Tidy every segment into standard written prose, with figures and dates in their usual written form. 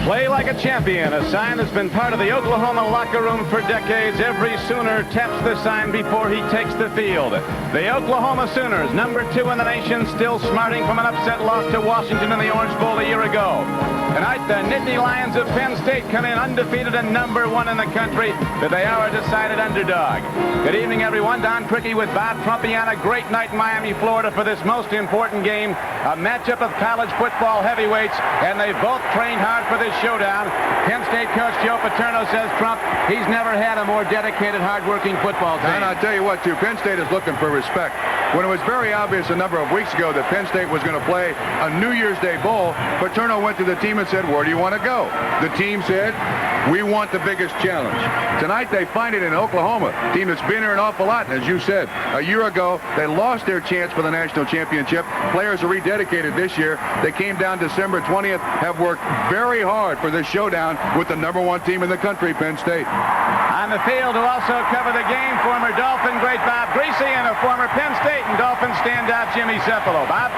Play like a champion, a sign that's been part of the Oklahoma locker room for decades. Every Sooner taps the sign before he takes the field. The Oklahoma Sooners, number 2 in the nation, still smarting from an upset loss to Washington in the Orange Bowl a year ago. Tonight, the Nittany Lions of Penn State come in undefeated and number 1 in the country, but they are a decided underdog. Good evening, everyone. Don Criqui with Bob Trumpy on a great night in Miami, Florida for this most important game, a matchup of college football heavyweights, and they've both trained hard for this showdown. Penn State coach Joe Paterno says, Trump, he's never had a more dedicated, hard-working football team. And I'll tell you what, too, Penn State is looking for respect. When it was very obvious a number of weeks ago that Penn State was going to play a New Year's Day bowl, Paterno went to the team and said, where do you want to go? The team said, we want the biggest challenge. Tonight they find it in Oklahoma, a team that's been here an awful lot. And as you said, a year ago, they lost their chance for the national championship. Players are rededicated this year. They came down December 20th, have worked very hard for this showdown with the number 1 team in the country, Penn State. On the field, who also covered the game, former Dolphin great Bob Greasy and a former Penn State and Dolphin standout Jimmy Cephalo. Bob?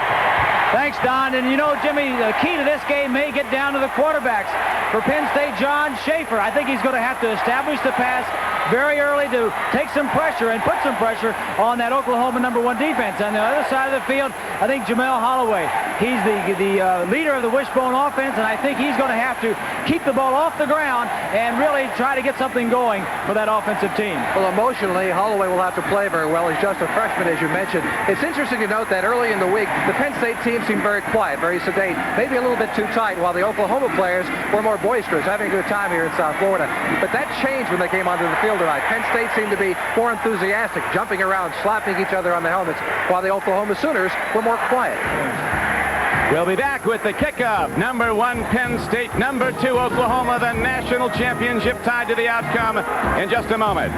Thanks, Don. And you know, Jimmy, the key to this game may get down to the quarterbacks. For Penn State, John Schaefer, I think he's going to have to establish the pass very early to take some pressure and put some pressure on that Oklahoma number 1 defense. On the other side of the field, I think Jamel Holloway, he's the leader of the wishbone offense, and I think he's going to have to keep the ball off the ground and really try to get something going for that offensive team. Well, emotionally, Holloway will have to play very well. He's just a freshman, as you mentioned. It's interesting to note that early in the week, the Penn State team seemed very quiet, very sedate, maybe a little bit too tight, while the Oklahoma players were more boisterous, having a good time here in South Florida. But that changed when they came onto the field tonight. Penn State seemed to be more enthusiastic, jumping around, slapping each other on the helmets, while the Oklahoma Sooners were more quiet. We'll be back with the kickoff. Number 1 Penn State, number 2 Oklahoma, the national championship tied to the outcome in just a moment.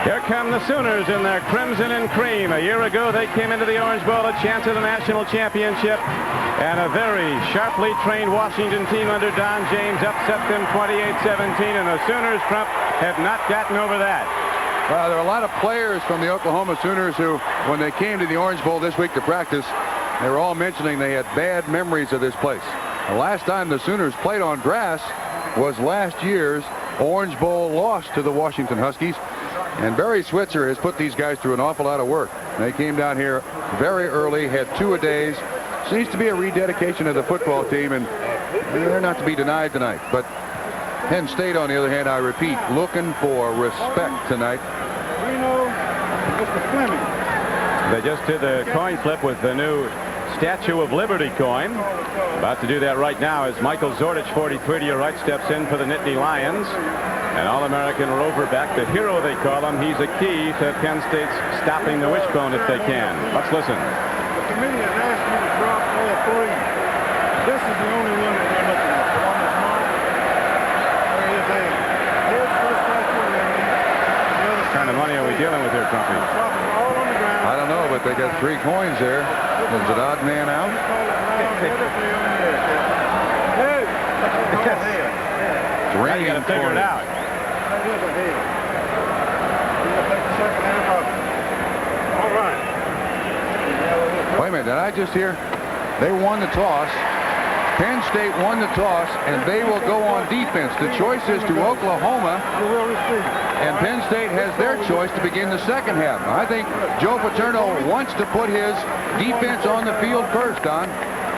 Here come the Sooners in their crimson and cream. A year ago, they came into the Orange Bowl a chance at the national championship, and a very sharply trained Washington team under Don James upset them 28-17, and the Sooners, Trump, have not gotten over that. Well, there are a lot of players from the Oklahoma Sooners who, when they came to the Orange Bowl this week to practice, they were all mentioning they had bad memories of this place. The last time the Sooners played on grass was last year's Orange Bowl loss to the Washington Huskies. And Barry Switzer has put these guys through an awful lot of work. They came down here very early, had 2-a-days. Seems to be a rededication of the football team, and they're not to be denied tonight. But Penn State, on the other hand, I repeat, looking for respect tonight. They just did the coin flip with the new Statue of Liberty coin. About to do that right now as Michael Zordich, 43 to your right, steps in for the Nittany Lions. An All-American roverback, the hero they call him. He's a key to Penn State's stopping the wishbone if they can. Let's listen. The committee has asked me to drop all 3. This is the only one that they're looking at. On this mark, there is a here's the first statue, and then What kind of money are we dealing with here, Trumpy? drop them all on the ground. I don't know, but they got 3 coins there. Is it odd man out? Hey! It's Now you got to figure it out. All right. Wait a minute, did I just hear? They won the toss. Penn State won the toss, and they will go on defense. The choice is to Oklahoma, and Penn State has their choice to begin the second half. I think Joe Paterno wants to put his defense on the field first, Don.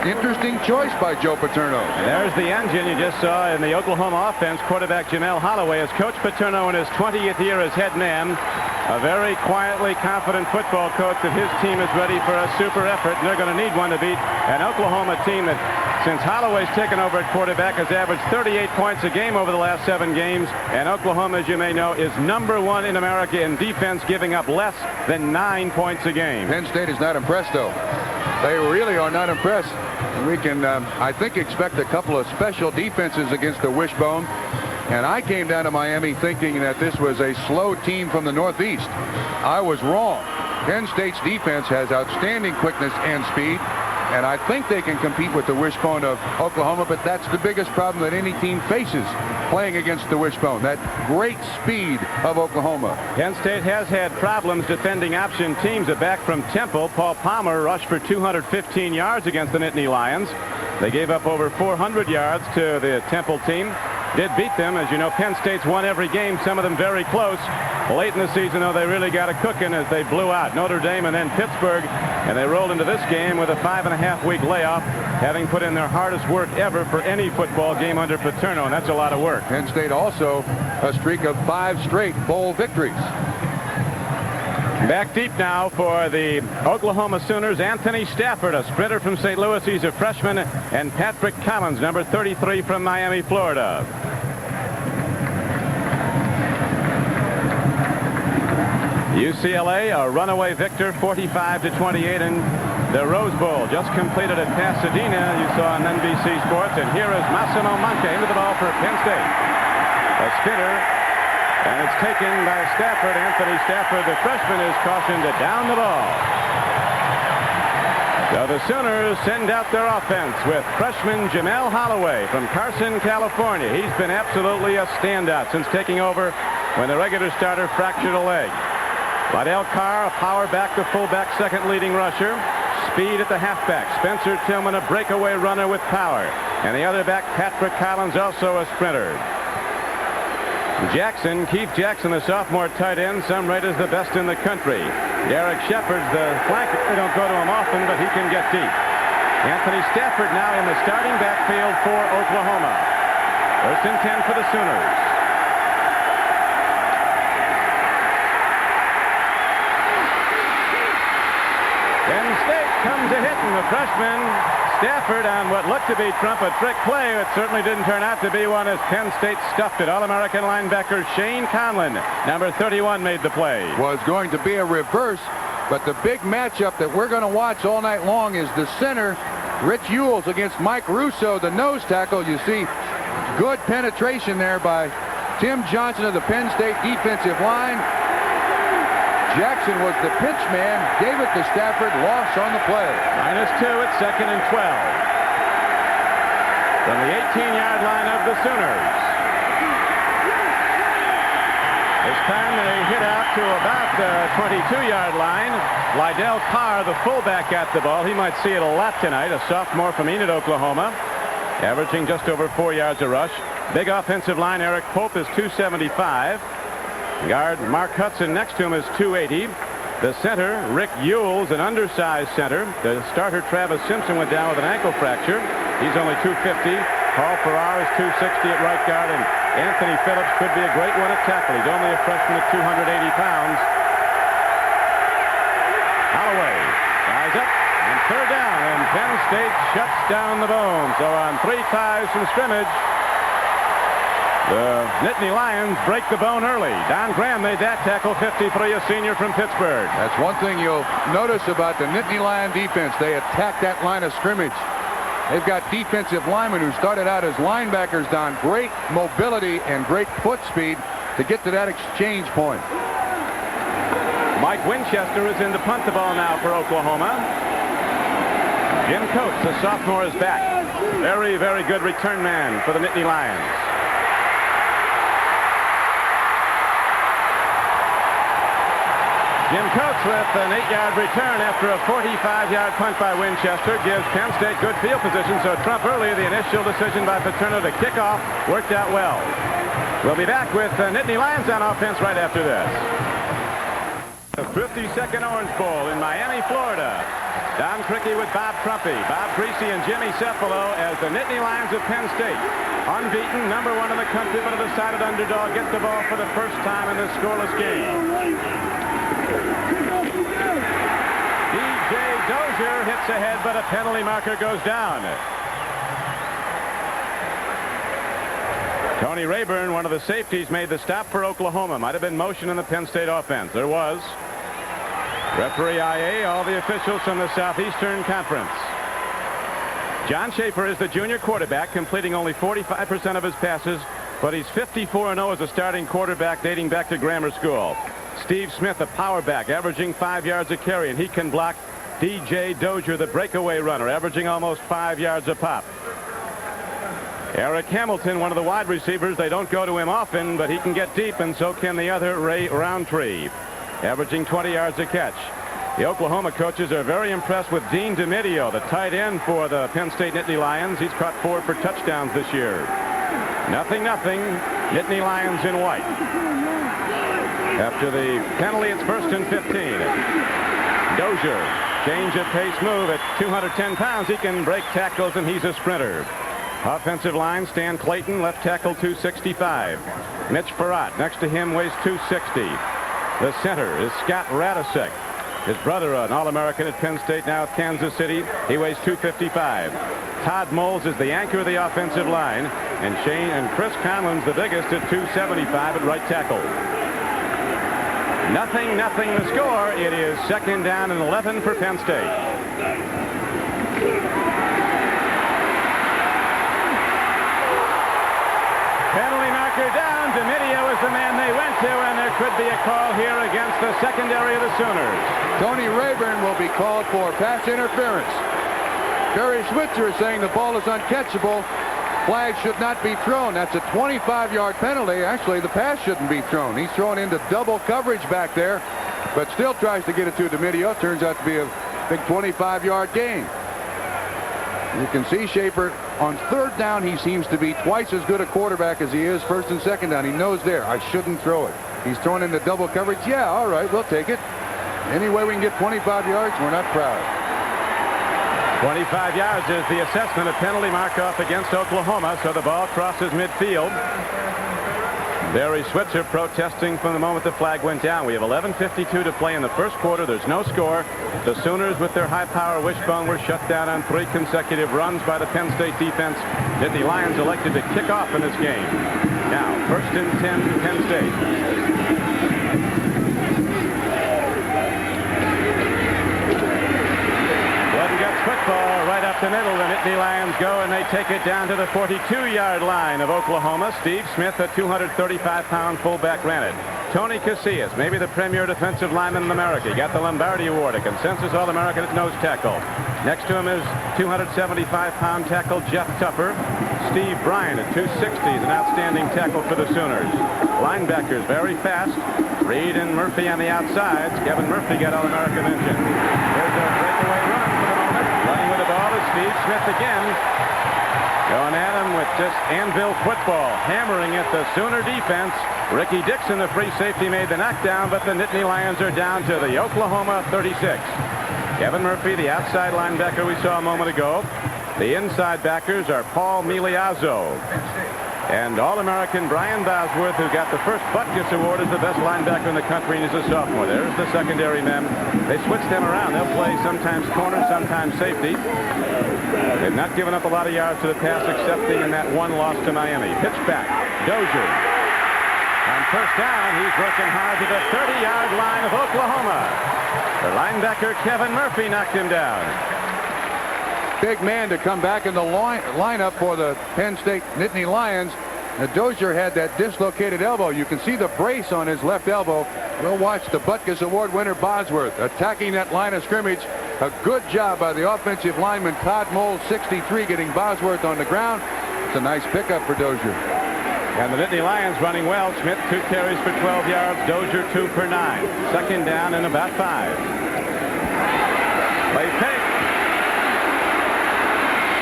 Interesting choice by Joe Paterno. And there's the engine you just saw in the Oklahoma offense. Quarterback Jamel Holloway as Coach Paterno in his 20th year as head man. A very quietly confident football coach that his team is ready for a super effort, and they're going to need one to beat an Oklahoma team that, since Holloway's taken over at quarterback, has averaged 38 points a game over the last 7 games. And Oklahoma, as you may know, is number 1 in America in defense, giving up less than 9 points a game. Penn State is not impressed, though. They really are not impressed. We can, I think, expect a couple of special defenses against the wishbone. And I came down to Miami thinking that this was a slow team from the Northeast. I was wrong. Penn State's defense has outstanding quickness and speed. And I think they can compete with the wishbone of Oklahoma, but that's the biggest problem that any team faces playing against the wishbone, that great speed of Oklahoma. Penn State has had problems defending option teams. A back from Temple, Paul Palmer, rushed for 215 yards against the Nittany Lions. They gave up over 400 yards to the Temple team. Did beat them. As you know, Penn State's won every game, some of them very close. Late in the season, though, they really got a cooking as they blew out Notre Dame and then Pittsburgh, and they rolled into this game with a 5.5-week layoff, having put in their hardest work ever for any football game under Paterno, and that's a lot of work. Penn State also a streak of 5 straight bowl victories. Back deep now for the Oklahoma Sooners, Anthony Stafford, a sprinter from St. Louis. He's a freshman, and Patrick Collins, number 33 from Miami, Florida. UCLA, a runaway victor, 45-28 in the Rose Bowl. Just completed at Pasadena, you saw on NBC Sports. And here is Massimo Manca into the ball for Penn State. A spinner, and it's taken by Stafford. Anthony Stafford, the freshman, is cautioned to down the ball. So the Sooners send out their offense with freshman Jamel Holloway from Carson, California. He's been absolutely a standout since taking over when the regular starter fractured a leg. Waddell Carr, a power back to fullback, second leading rusher. Speed at the halfback. Spencer Tillman, a breakaway runner with power. And the other back, Patrick Collins, also a sprinter. Keith Jackson, the sophomore tight end, some rated as the best in the country. Derek Shepard's the flanker. They don't go to him often, but he can get deep. Anthony Stafford now in the starting backfield for Oklahoma. 1st and 10 for the Sooners. Penn State comes a hit, and the freshman Stafford on what looked to be Trump, a trick play. It certainly didn't turn out to be one as Penn State stuffed it. All-American linebacker Shane Conlon, number 31, made the play. Was going to be a reverse, but the big matchup that we're going to watch all night long is the center, Rich Ewells, against Mike Russo, the nose tackle. You see good penetration there by Tim Johnson of the Penn State defensive line. Jackson was the pitch man, gave it to Stafford, loss on the play. -2 at 2nd and 12. From the 18-yard line of the Sooners. This time they hit out to about the 22-yard line. Lydell Carr, the fullback, at the ball. He might see it a lot tonight, a sophomore from Enid, Oklahoma, averaging just over 4 yards a rush. Big offensive line, Eric Pope, is 275. Guard Mark Hudson next to him is 280. The center, Rick Ewells, an undersized center. The starter, Travis Simpson, went down with an ankle fracture. He's only 250. Paul Farrar is 260 at right guard, and Anthony Phillips could be a great one at tackle. He's only a freshman at 280 pounds. Holloway ties up, and 3rd down, and Penn State shuts down the bone. So on 3 ties from scrimmage, the Nittany Lions break the bone early. Don Graham made that tackle, 53, a senior from Pittsburgh. That's one thing you'll notice about the Nittany Lion defense. They attack that line of scrimmage. They've got defensive linemen who started out as linebackers, Don. Great mobility and great foot speed to get to that exchange point. Mike Winchester is in to punt the ball now for Oklahoma. Jim Coates, the sophomore, is back. Very, very good return man for the Nittany Lions. Jim Coates with an 8-yard return after a 45-yard punt by Winchester gives Penn State good field position. So Trump early, the initial decision by Paterno to kick off worked out well. We'll be back with Nittany Lions on offense right after this. The 52nd Orange Bowl in Miami, Florida. Don Criqui with Bob Trumpy, Bob Greasy, and Jimmy Cephalo as the Nittany Lions of Penn State. Unbeaten, number 1 in the country, but a decided underdog, get the ball for the first time in this scoreless game. DJ Dozier hits ahead, but a penalty marker goes down. Tony Rayburn, one of the safeties, made the stop for Oklahoma. Might have been motion in the Penn State offense. There was. Referee IA, all the officials from the Southeastern Conference. John Schaefer is the junior quarterback, completing only 45% of his passes, but he's 54-0 as a starting quarterback dating back to grammar school. Steve Smith, a power back, averaging 5 yards a carry, and he can block D.J. Dozier, the breakaway runner, averaging almost 5 yards a pop. Eric Hamilton, one of the wide receivers. They don't go to him often, but he can get deep, and so can the other, Ray Roundtree, averaging 20 yards a catch. The Oklahoma coaches are very impressed with Dean DeMidio, the tight end for the Penn State Nittany Lions. He's caught 4 for touchdowns this year. 0-0. Nittany Lions in white. After the penalty, it's 1st and 15. Dozier, change of pace move at 210 pounds. He can break tackles, and he's a sprinter. Offensive line, Stan Clayton, left tackle, 265. Mitch Farrat, next to him, weighs 260. The center is Scott Radisek. His brother, an All-American at Penn State, now at Kansas City. He weighs 255. Todd Moles is the anchor of the offensive line, and Chris Conlon's the biggest at 275 at right tackle. 0-0 the score. It is 2nd down and 11 for Penn State. Penalty marker down. DeMidio is the man they went to, and there could be a call here against the secondary of the Sooners. Tony Rayburn will be called for pass interference. Barry Switzer is saying the ball is uncatchable. Flag should not be thrown. That's a 25-yard penalty. Actually, the pass shouldn't be thrown. He's thrown into double coverage back there, but still tries to get it to DeMidio. Turns out to be a big 25-yard gain. You can see Schaefer on 3rd down. He seems to be twice as good a quarterback as he is 1st and 2nd down. He knows there, I shouldn't throw it. He's thrown into double coverage. Yeah, all right, we'll take it. Any way we can get 25 yards, we're not proud. 25 yards is the assessment. A penalty mark-off against Oklahoma, so the ball crosses midfield. Barry Switzer protesting from the moment the flag went down. We have 11:52 to play in the first quarter. There's no score. The Sooners, with their high-power wishbone, were shut down on 3 consecutive runs by the Penn State defense. Nittany Lions elected to kick off in this game. Now, 1st and 10 to Penn State. Football right up the middle. The Nittany Lions go, and they take it down to the 42-yard line of Oklahoma. Steve Smith, a 235-pound fullback, ran it. Tony Casillas, maybe the premier defensive lineman in America. He got the Lombardi Award, a consensus All-American at nose tackle. Next to him is 275-pound tackle Jeff Tupper. Steve Bryan at 260 is an outstanding tackle for the Sooners. Linebackers very fast. Reed and Murphy on the outsides. Kevin Murphy got All-American mention. Here's a breakaway run for the moment. Running with the ball is Steve Smith again. Going at him with just anvil football. Hammering at the Sooner defense. Ricky Dixon, the free safety, made the knockdown, but the Nittany Lions are down to the Oklahoma 36. Kevin Murphy, the outside linebacker we saw a moment ago. The inside backers are Paul Miliazzo and All-American Brian Bosworth, who got the first Butkus Award as the best linebacker in the country, and he's a sophomore. There's the secondary men. They switch them around. They'll play sometimes corner, sometimes safety. They've not given up a lot of yards to the pass, excepting in that one loss to Miami. Pitch back. Dozier. On 1st down, he's working hard to the 30-yard line of Oklahoma. The linebacker, Kevin Murphy, knocked him down. Big man to come back in the lineup for the Penn State Nittany Lions. Dozier had that dislocated elbow. You can see the brace on his left elbow. We'll watch the Butkus Award winner Bosworth attacking that line of scrimmage. A good job by the offensive lineman Todd Moles, 63, getting Bosworth on the ground. It's a nice pickup for Dozier. And the Nittany Lions running well. Schmidt 2 carries for 12 yards. Dozier 2 for 9. 2nd down and about 5. Play fake.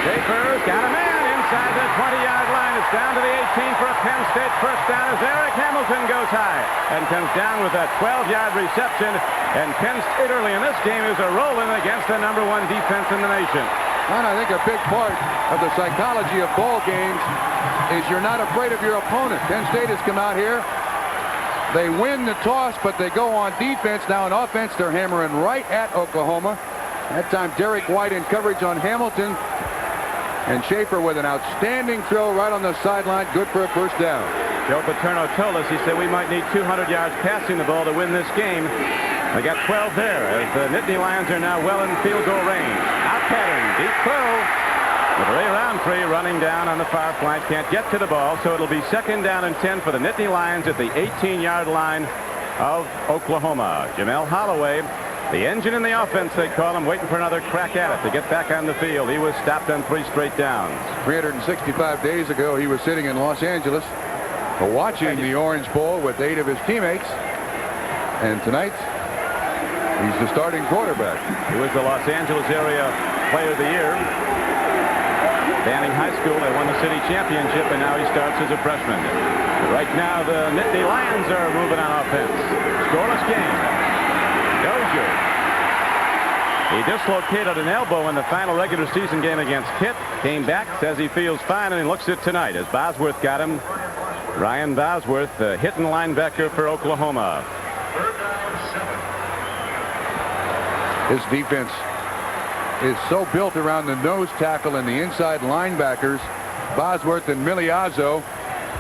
Schaefer's got a man inside the 20-yard line. It's down to the 18 for a Penn State first down as Eric Hamilton goes high and comes down with a 12-yard reception. And Penn State early in this game is rolling against the #1 defense in the nation. And I think a big part of the psychology of ball games is you're not afraid of your opponent. Penn State has come out here. They win the toss, but they go on defense. Now in offense, they're hammering right at Oklahoma. That time, Derek White in coverage on Hamilton. And Schaefer with an outstanding throw right on the sideline. Good for a first down. Joe Paterno told us, he said, we might need 200 yards passing the ball to win this game. They got 12 there as the Nittany Lions are now well in field goal range. Out pattern, deep throw. With Ray Roundtree running down on the far flank. Can't get to the ball, so it'll be 2nd down and 10 for the Nittany Lions at the 18-yard line of Oklahoma. Jamel Holloway The engine in the offense, they call him, waiting for another crack at it to get back on the field. He was stopped on 3 straight downs. 365 days ago, he was sitting in Los Angeles watching the Orange Bowl with 8 of his teammates. And tonight, he's the starting quarterback. He was the Los Angeles area player of the year. Banning High School, they won the city championship, and now he starts as a freshman. Right now, the Nittany Lions are moving on offense. Scoreless game. Dozier. He dislocated an elbow in the final regular season game against Pitt. Came back, says he feels fine, and he looks it tonight as Bosworth got him. Ryan Bosworth, the hitting linebacker for Oklahoma. His defense is so built around the nose tackle and the inside linebackers. Bosworth and Miliazzo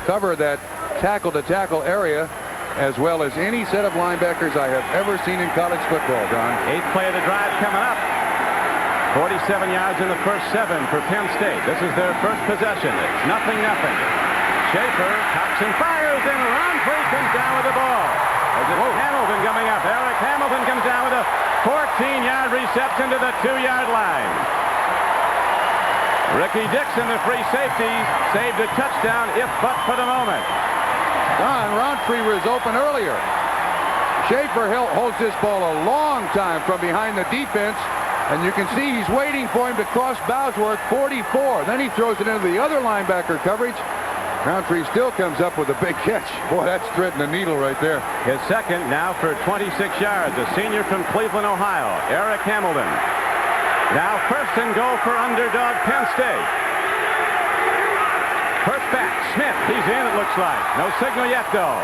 cover that tackle-to-tackle area as well as any set of linebackers I have ever seen in college football, Don. 8th play of the drive coming up. 47 yards in the first 7 for Penn State. This is their first possession. It's 0-0. Schaefer cocks and fires, and Roundtree comes down with the ball. Hamilton coming up. Eric Hamilton comes down with a 14-yard reception to the 2-yard line. Ricky Dixon, the free safety, saved a touchdown, if but for the moment. Don, Roundtree was open earlier. Schaefer holds this ball a long time from behind the defense, and you can see he's waiting for him to cross Bosworth, 44. Then he throws it into the other linebacker coverage. Roundtree still comes up with a big catch. Boy, that's threading the needle right there. His second now for 26 yards. A senior from Cleveland, Ohio, Eric Hamilton. Now 1st and goal for underdog Penn State. First back, Smith. He's in, it looks like. No signal yet, though.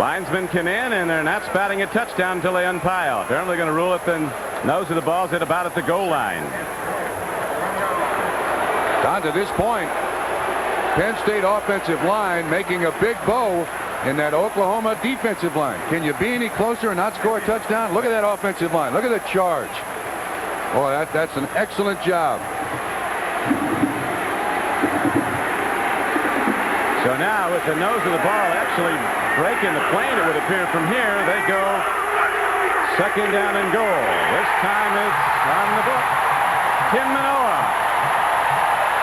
Linesmen come in, and they're not spotting a touchdown until they unpile. Apparently going to rule it the nose of the ball's at about at the goal line. Down to this point, Penn State offensive line making a big bow in that Oklahoma defensive line. Can you be any closer and not score a touchdown? Look at that offensive line. Look at the charge. Boy, that's an excellent job. So now with the nose of the ball actually breaking the plane, it would appear from here, they go 2nd down and goal. This time it's on the book. Tim Manoa.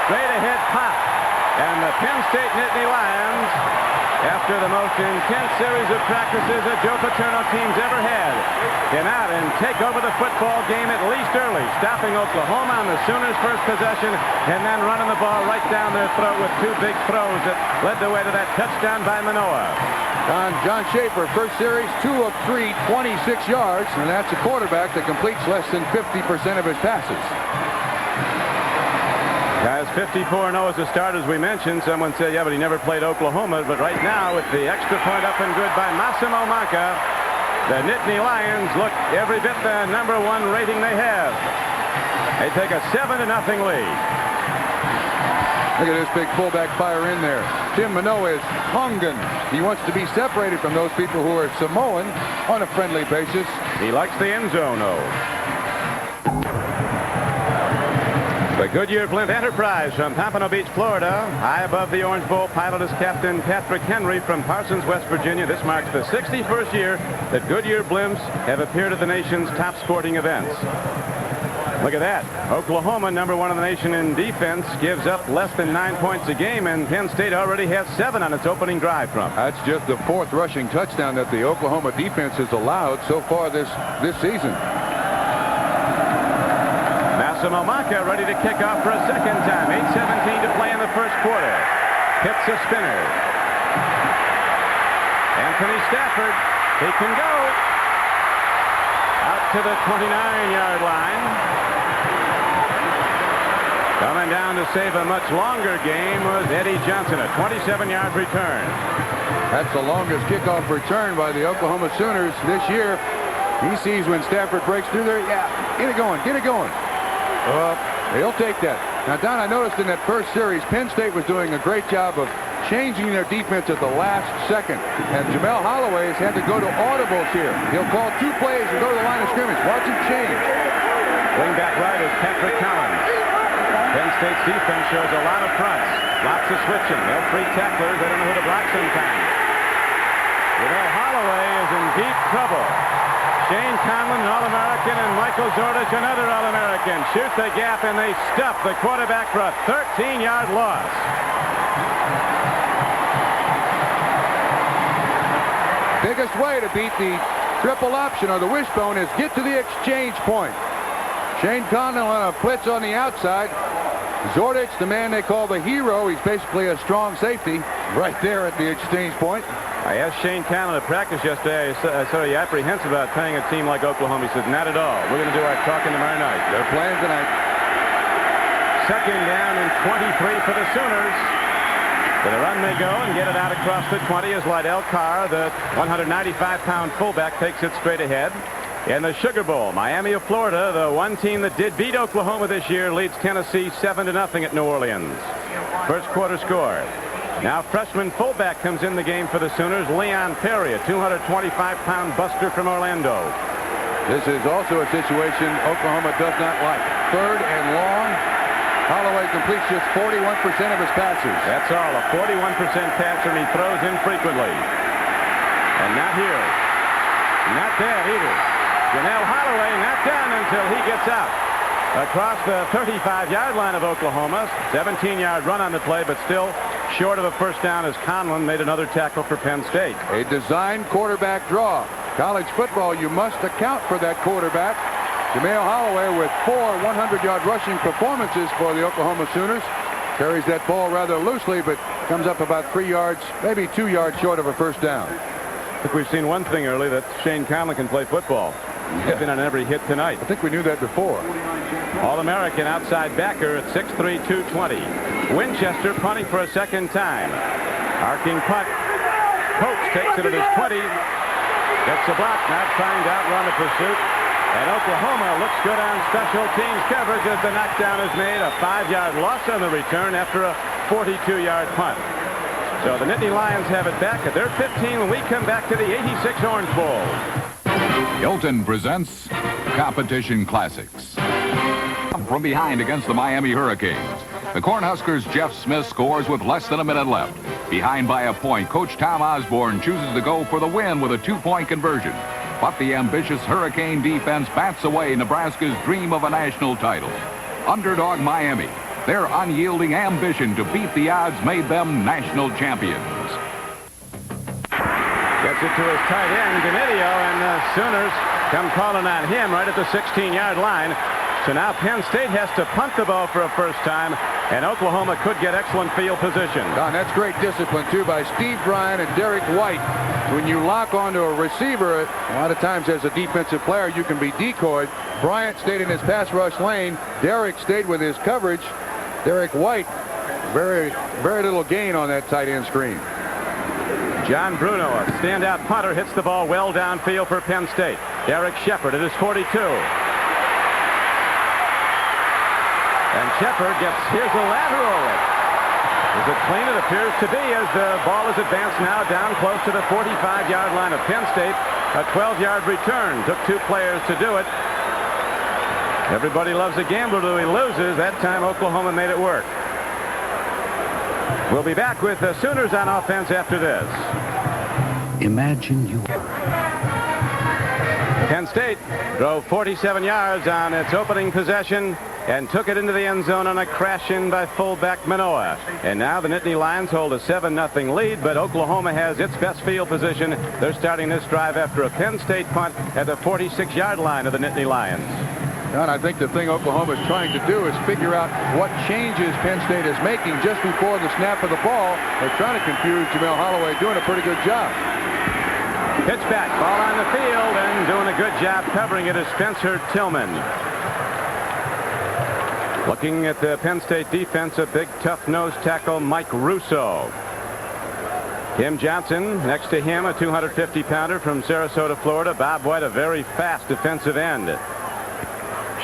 Straight ahead pop. And the Penn State Nittany Lions, after the most intense series of practices that Joe Paterno team's ever had, came out and take over the football game at least early, stopping Oklahoma on the Sooners' first possession and then running the ball right down their throat with 2 big throws that led the way to that touchdown by Manoa. John Schaefer, first series, 2 of 3, 26 yards, and that's a quarterback that completes less than 50% of his passes. Guys, 54-0 as a start, as we mentioned. Someone said, yeah, but he never played Oklahoma. But right now, with the extra point up and good by Massimo Manca, the Nittany Lions look every bit the #1 rating they have. They take a 7-0 lead. Look at this big fullback fire in there. Tim Manoa is Tongan. He wants to be separated from those people who are Samoan on a friendly basis. He likes the end zone, though. The Goodyear Blimp Enterprise from Pompano Beach, Florida. High above the Orange Bowl, pilot is Captain Patrick Henry from Parsons, West Virginia. This marks the 61st year that Goodyear blimps have appeared at the nation's top sporting events. Look at that. Oklahoma, #1 in the nation in defense, gives up less than 9 points a game, and Penn State already has 7 on its opening drive from. That's just the 4th rushing touchdown that the Oklahoma defense has allowed so far this season. Massimo Manca ready to kick off for a second time. 8:17 to play in the first quarter. Hits a spinner. Anthony Stafford, he can go. Out to the 29-yard line. Coming down to save a much longer game was Eddie Johnson, a 27-yard return. That's the longest kickoff return by the Oklahoma Sooners this year. He sees when Stafford breaks through there. Yeah, get it going, get it going. He'll take that. Now, Don, I noticed in that first series, Penn State was doing a great job of changing their defense at the last second. And Jamel Holloway has had to go to audibles here. He'll call 2 plays and go to the line of scrimmage. Watch him change. Wingback right is Patrick Collins. Penn State's defense shows a lot of fronts. Lots of switching. They'll free tacklers. They don't know who to block sometimes. You know, Holloway is in deep trouble. Shane Conlon, an All-American, and Michael Zordich, another All-American, shoot the gap, and they stuff the quarterback for a 13-yard loss. Biggest way to beat the triple option or the wishbone is get to the exchange point. Shane Conlon on a blitz on the outside. Zordich, the man they call the hero, he's basically a strong safety right there at the exchange point. I asked Shane Conlon at practice yesterday. I said, are you apprehensive about playing a team like Oklahoma? He said, not at all. We're going to do our talking tomorrow night. They're playing tonight. Second down and 23 for the Sooners. To the run they go and get it out across the 20 as Lydell Carr, the 195-pound fullback, takes it straight ahead. In the Sugar Bowl, Miami of Florida, the one team that did beat Oklahoma this year, leads Tennessee 7-0 at New Orleans. First quarter score. Now freshman fullback comes in the game for the Sooners, Leon Perry, a 225-pound buster from Orlando. This is also a situation Oklahoma does not like. Third and long. Holloway completes just 41% of his passes. That's all, a 41% passer, and he throws infrequently. And not here. Not there either. Janelle Holloway not done until he gets out. Across the 35-yard line of Oklahoma. 17-yard run on the play, but still short of a first down as Conlon made another tackle for Penn State. A design quarterback draw. College football, you must account for that quarterback. Jameel Holloway with 4 100-yard rushing performances for the Oklahoma Sooners. Carries that ball rather loosely, but comes up about 3 yards, maybe 2 yards short of a first down. I think we've seen one thing early, that Shane Conlon can play football. He's been on every hit tonight. I think we knew that before. All-American outside backer at 6'3", 220. Winchester punting for a second time. Arcing punt. Coates takes it at his 20. Gets a block, not trying to outrun the pursuit. And Oklahoma looks good on special teams coverage as the knockdown is made. A 5-yard loss on the return after a 42-yard punt. So the Nittany Lions have it back at their 15 when we come back to the 86 Orange Bowl. Hilton presents Competition Classics. From behind against the Miami Hurricanes. The Cornhuskers' Jeff Smith scores with less than a minute left. Behind by a point, Coach Tom Osborne chooses to go for the win with a 2-point conversion. But the ambitious Hurricane defense bats away Nebraska's dream of a national title. Underdog Miami, their unyielding ambition to beat the odds made them national champions. Gets it to his tight end, Gennadiyo, and the Sooners come calling on him right at the 16-yard line. So now Penn State has to punt the ball for a first time, and Oklahoma could get excellent field position. Don, that's great discipline, too, by Steve Bryant and Derek White. When you lock onto a receiver, a lot of times as a defensive player, you can be decoyed. Bryant stayed in his pass rush lane. Derek stayed with his coverage. Derek White, very little gain on that tight end screen. John Bruno, a standout punter, hits the ball well downfield for Penn State. Derek Shepard at his 42. And Shepard gets, here's a lateral. Is it clean? It appears to be as the ball is advanced now down close to the 45-yard line of Penn State. A 12-yard return. Took 2 players to do it. Everybody loves a gambler till he loses. That time Oklahoma made it work. We'll be back with the Sooners on offense after this. Imagine you. Penn State drove 47 yards on its opening possession and took it into the end zone on a crash in by fullback Manoa. And now the Nittany Lions hold a 7-0 lead, but Oklahoma has its best field position. They're starting this drive after a Penn State punt at the 46-yard line of the Nittany Lions. John, I think the thing Oklahoma is trying to do is figure out what changes Penn State is making just before the snap of the ball. They're trying to confuse Jameel Holloway, doing a pretty good job. Pitch back, ball on the field, and doing a good job covering it is Spencer Tillman. Looking at the Penn State defense, a big, tough nose tackle, Mike Russo. Tim Johnson, next to him, a 250-pounder from Sarasota, Florida. Bob White, a very fast defensive end.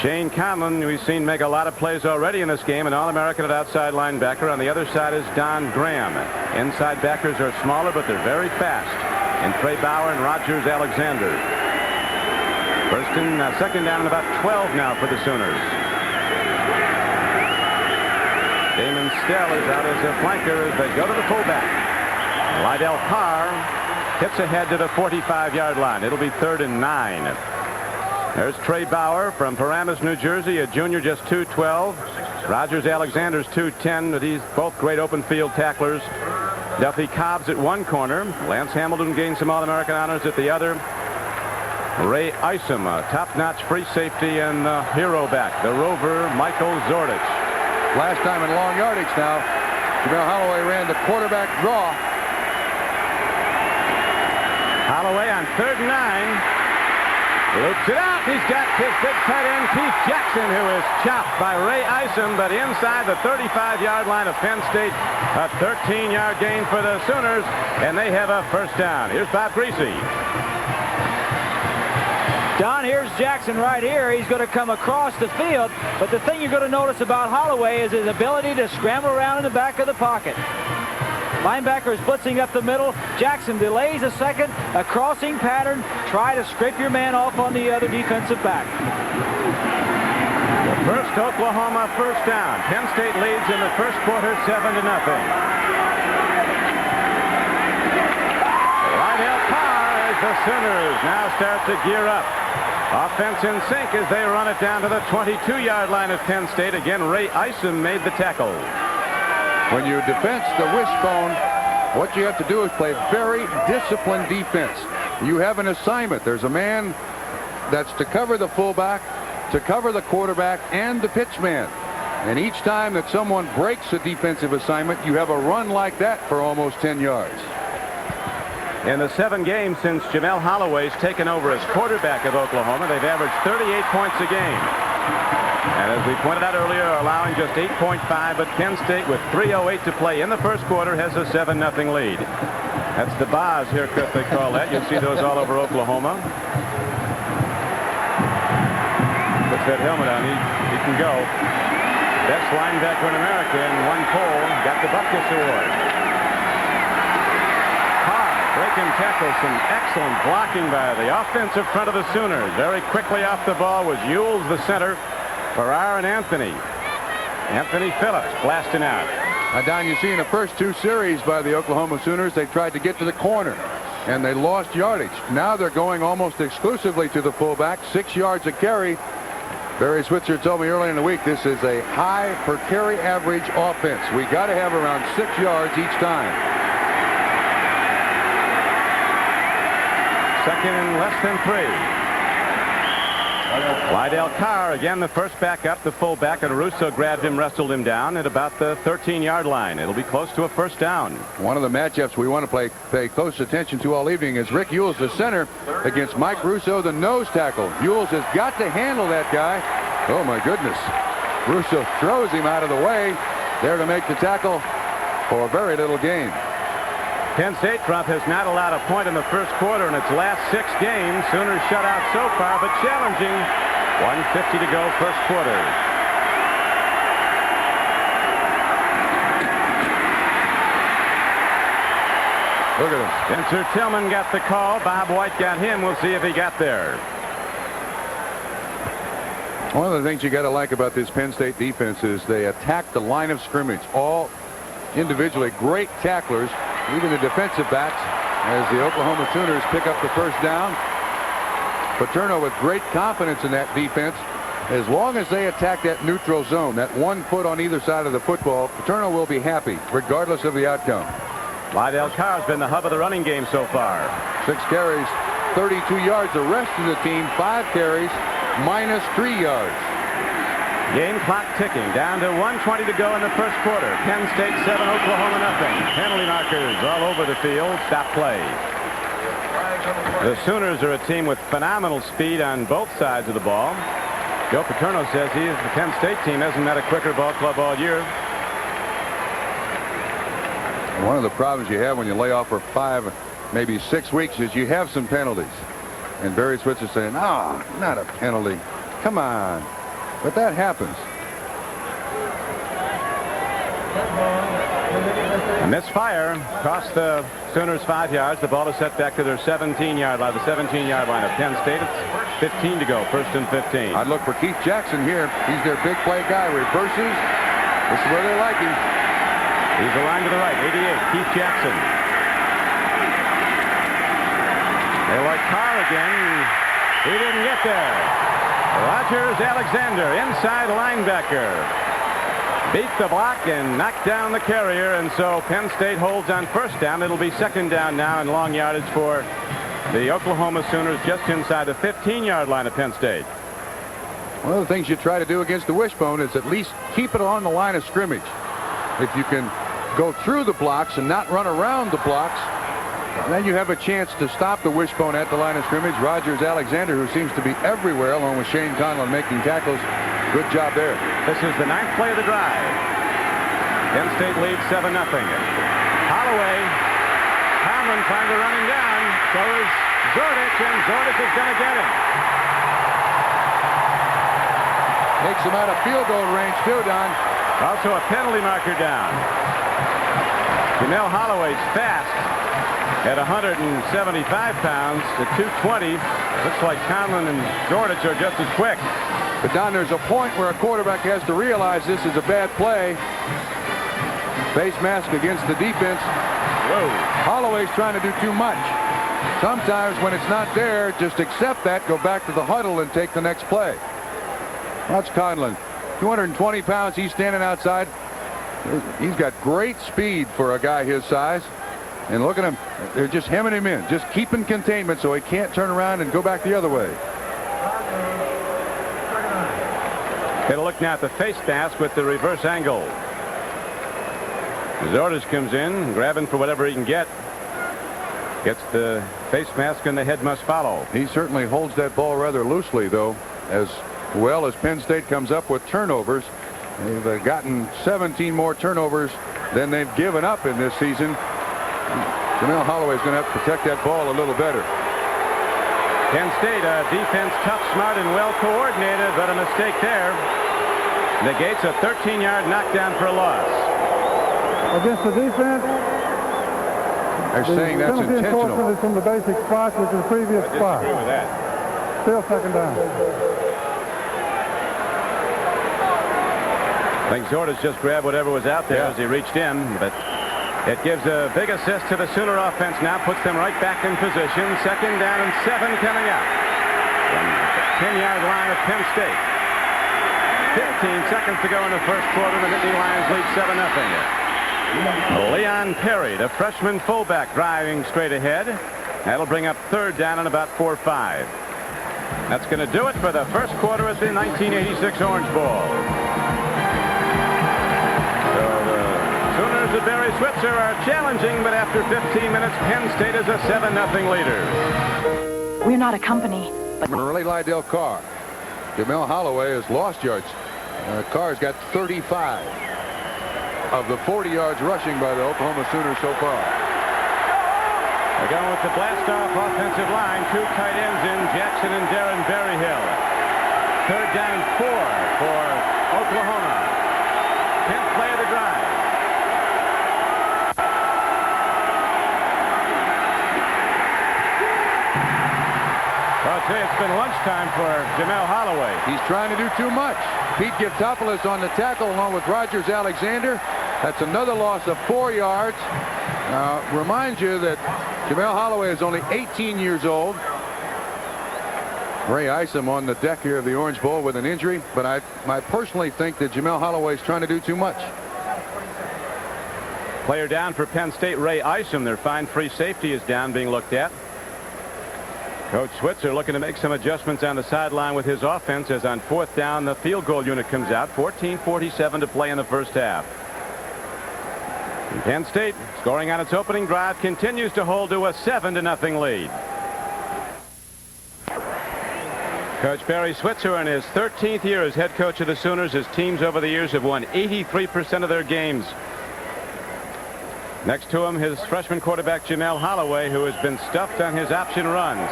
Shane Conlon, we've seen make a lot of plays already in this game, an All-American at outside linebacker. On the other side is Don Graham. Inside backers are smaller, but they're very fast. And Trey Bauer and Rogers Alexander. Second down and about 12 now for the Sooners. Damon Stell is out as a flanker as they go to the fullback. Lydell Carr Hits ahead to the 45-yard line. It'll be 3rd and 9. There's Trey Bauer from Paramus, New Jersey, a junior, just 212. Rogers Alexander's 210, but he's both great open field tacklers. Duffy Cobbs at one corner. Lance Hamilton gained some All-American honors at the other. Ray Isom, a top-notch free safety, and the hero back, the rover Michael Zordich. Last time in long yardage now, Jamel Holloway ran the quarterback draw. Holloway on 3rd and 9. Loops it out. He's got his big tight end, Keith Jackson, who is chopped by Ray Isom, but inside the 35-yard line of Penn State. A 13-yard gain for the Sooners, and they have a first down. Here's Bob Greasy. Don, here's Jackson right here. He's going to come across the field, but the thing you're going to notice about Holloway is his ability to scramble around in the back of the pocket. Linebacker is blitzing up the middle. Jackson delays a second, a crossing pattern. Try to scrape your man off on the other defensive back. The first Oklahoma first down. Penn State leads in the first quarter 7-0. Lydell Carr as the Sooners now start to gear up. Offense in sync as they run it down to the 22-yard line of Penn State. Again, Ray Isom made the tackle. When you defense the wishbone, what you have to do is play very disciplined defense. You have an assignment. There's a man that's to cover the fullback, to cover the quarterback, and the pitchman. And each time that someone breaks a defensive assignment, you have a run like that for almost 10 yards. In the 7 games since Jamel Holloway's taken over as quarterback of Oklahoma, they've averaged 38 points a game. And as we pointed out earlier, allowing just 8.5, but Penn State with 3:08 to play in the first quarter has a 7-0 lead. That's the Boz haircut, they call that. You'll see those all over Oklahoma. Puts that helmet on, he can go. Best linebacker in America in one poll, got the Butkus Award. Carr breaking tackles, some excellent blocking by the offensive front of the Sooners. Very quickly off the ball was Ewells, the center. Farrar and Anthony Phillips blasting out. Now, Don, you see in the first 2 series by the Oklahoma Sooners, they tried to get to the corner, and they lost yardage. Now they're going almost exclusively to the fullback, 6 yards a carry. Barry Switzer told me earlier in the week this is a high per carry average offense. We got to have around 6 yards each time. Second and less than 3. Lydell Carr, again, the first back up, the fullback, and Russo grabbed him, wrestled him down at about the 13-yard line. It'll be close to a first down. One of the matchups we want to pay close attention to all evening is Rick Ewells, the center, against Mike Russo, the nose tackle. Ewells has got to handle that guy. Oh, my goodness. Russo throws him out of the way, there to make the tackle for a very little gain. Penn State front has not allowed a point in the first quarter in its last 6 games. Sooners shut out so far, but challenging. 1:50 to go, first quarter. Look at him. Spencer Tillman got the call. Bob White got him. We'll see if he got there. One of the things you got to like about this Penn State defense is they attack the line of scrimmage. All individually great tacklers, even the defensive backs, as the Oklahoma Sooners pick up the first down. Paterno with great confidence in that defense. As long as they attack that neutral zone, that 1 foot on either side of the football, Paterno will be happy, regardless of the outcome. Lydell Carr has been the hub of the running game so far. 6 carries, 32 yards. The rest of the team, 5 carries, minus 3 yards. Game clock ticking down to 1:20 to go in the first quarter. Penn State 7, Oklahoma nothing. Penalty markers all over the field. Stop play. The Sooners are a team with phenomenal speed on both sides of the ball. Joe Paterno says the Penn State team hasn't met a quicker ball club all year. One of the problems you have when you lay off for 5, maybe 6 weeks is you have some penalties. And Barry Switzer saying, "Ah, not a penalty. Come on." But that happens. A misfire cost the Sooners 5 yards. The ball is set back to their 17-yard line, the 17-yard line of Penn State. It's 15 to go, first and 15. I'd look for Keith Jackson here. He's their big play guy. Reverses. This is where they like him. He's the line to the right, 88, Keith Jackson. They like Carr again. He didn't get there. Rogers Alexander, inside linebacker, beat the block and knocked down the carrier, and so Penn State holds on first down. It'll be second down now and long yardage for the Oklahoma Sooners just inside the 15-yard line of Penn State. One of the things you try to do against the wishbone is at least keep it on the line of scrimmage. If you can go through the blocks and not run around the blocks, then you have a chance to stop the wishbone at the line of scrimmage. Rogers Alexander, who seems to be everywhere, along with Shane Conlon making tackles. Good job there. This is the 9th play of the drive. Penn State leads 7-0. Holloway. Conlon trying to run him down. So is Zordich, and Zordich is going to get him. Takes him out of field goal range, too, Don. Also a penalty marker down. Jamel Holloway's fast at 175 pounds to 220. Looks like Conlon and Zordich are just as quick. But Don, there's a point where a quarterback has to realize this is a bad play. Face mask against the defense. Whoa. Holloway's trying to do too much. Sometimes when it's not there, just accept that, go back to the huddle, and take the next play. Watch Conlon. 220 pounds. He's standing outside. He's got great speed for a guy his size. And look at him. They're just hemming him in. Just keeping containment so he can't turn around and go back the other way. Get a look now at the face mask with the reverse angle. Zordich comes in, grabbing for whatever he can get. Gets the face mask, and the head must follow. He certainly holds that ball rather loosely, though, as well as Penn State comes up with turnovers. They've gotten 17 more turnovers than they've given up in this season. Jamel Holloway's going to have to protect that ball a little better. Penn State, defense tough, smart, and well coordinated, but a mistake there negates a 13-yard knockdown for a loss. Against the defense, They're saying that's intentional. Is from the basic spot, which is the previous spot. I disagree with that. Still second down. I think Zordich just grabbed whatever was out there as he reached in, but it gives a big assist to the Sooner offense now, puts them right back in position. Second down and 7 coming up from the 10-yard line of Penn State. 15 seconds to go in the first quarter. The Nittany Lions lead 7-0. Leon Perry, the freshman fullback, driving straight ahead. That'll bring up third down and about 4-5. That's going to do it for the first quarter at the 1986 Orange Bowl. Sooners of Barry Switzer are challenging, but after 15 minutes, Penn State is a 7-0 leader. We're not a company, but Riley Lydell Carr. Jamel Holloway has lost yards. Carr's got 35 of the 40 yards rushing by the Oklahoma Sooners so far. They're going with the blast-off offensive line. 2 tight ends in, Jackson and Darren Berryhill. Third down 4 for Oklahoma. 10th play of the drive. I'll tell you, it's been lunchtime for Jamel Holloway. He's trying to do too much. Pete Giftopoulos on the tackle along with Rogers Alexander. That's another loss of 4 yards. Remind you that Jamel Holloway is only 18 years old. Ray Isom on the deck here of the Orange Bowl with an injury, but I personally think that Jamel Holloway is trying to do too much. Player down for Penn State, Ray Isom. Their fine free safety is down, being looked at. Coach Switzer looking to make some adjustments on the sideline with his offense, as on 4th down the field goal unit comes out. 14:47 to play in the first half. And Penn State, scoring on its opening drive, continues to hold to a 7-0 lead. Coach Barry Switzer in his 13th year as head coach of the Sooners. His teams over the years have won 83% of their games. Next to him, his freshman quarterback Jamel Holloway, who has been stuffed on his option runs.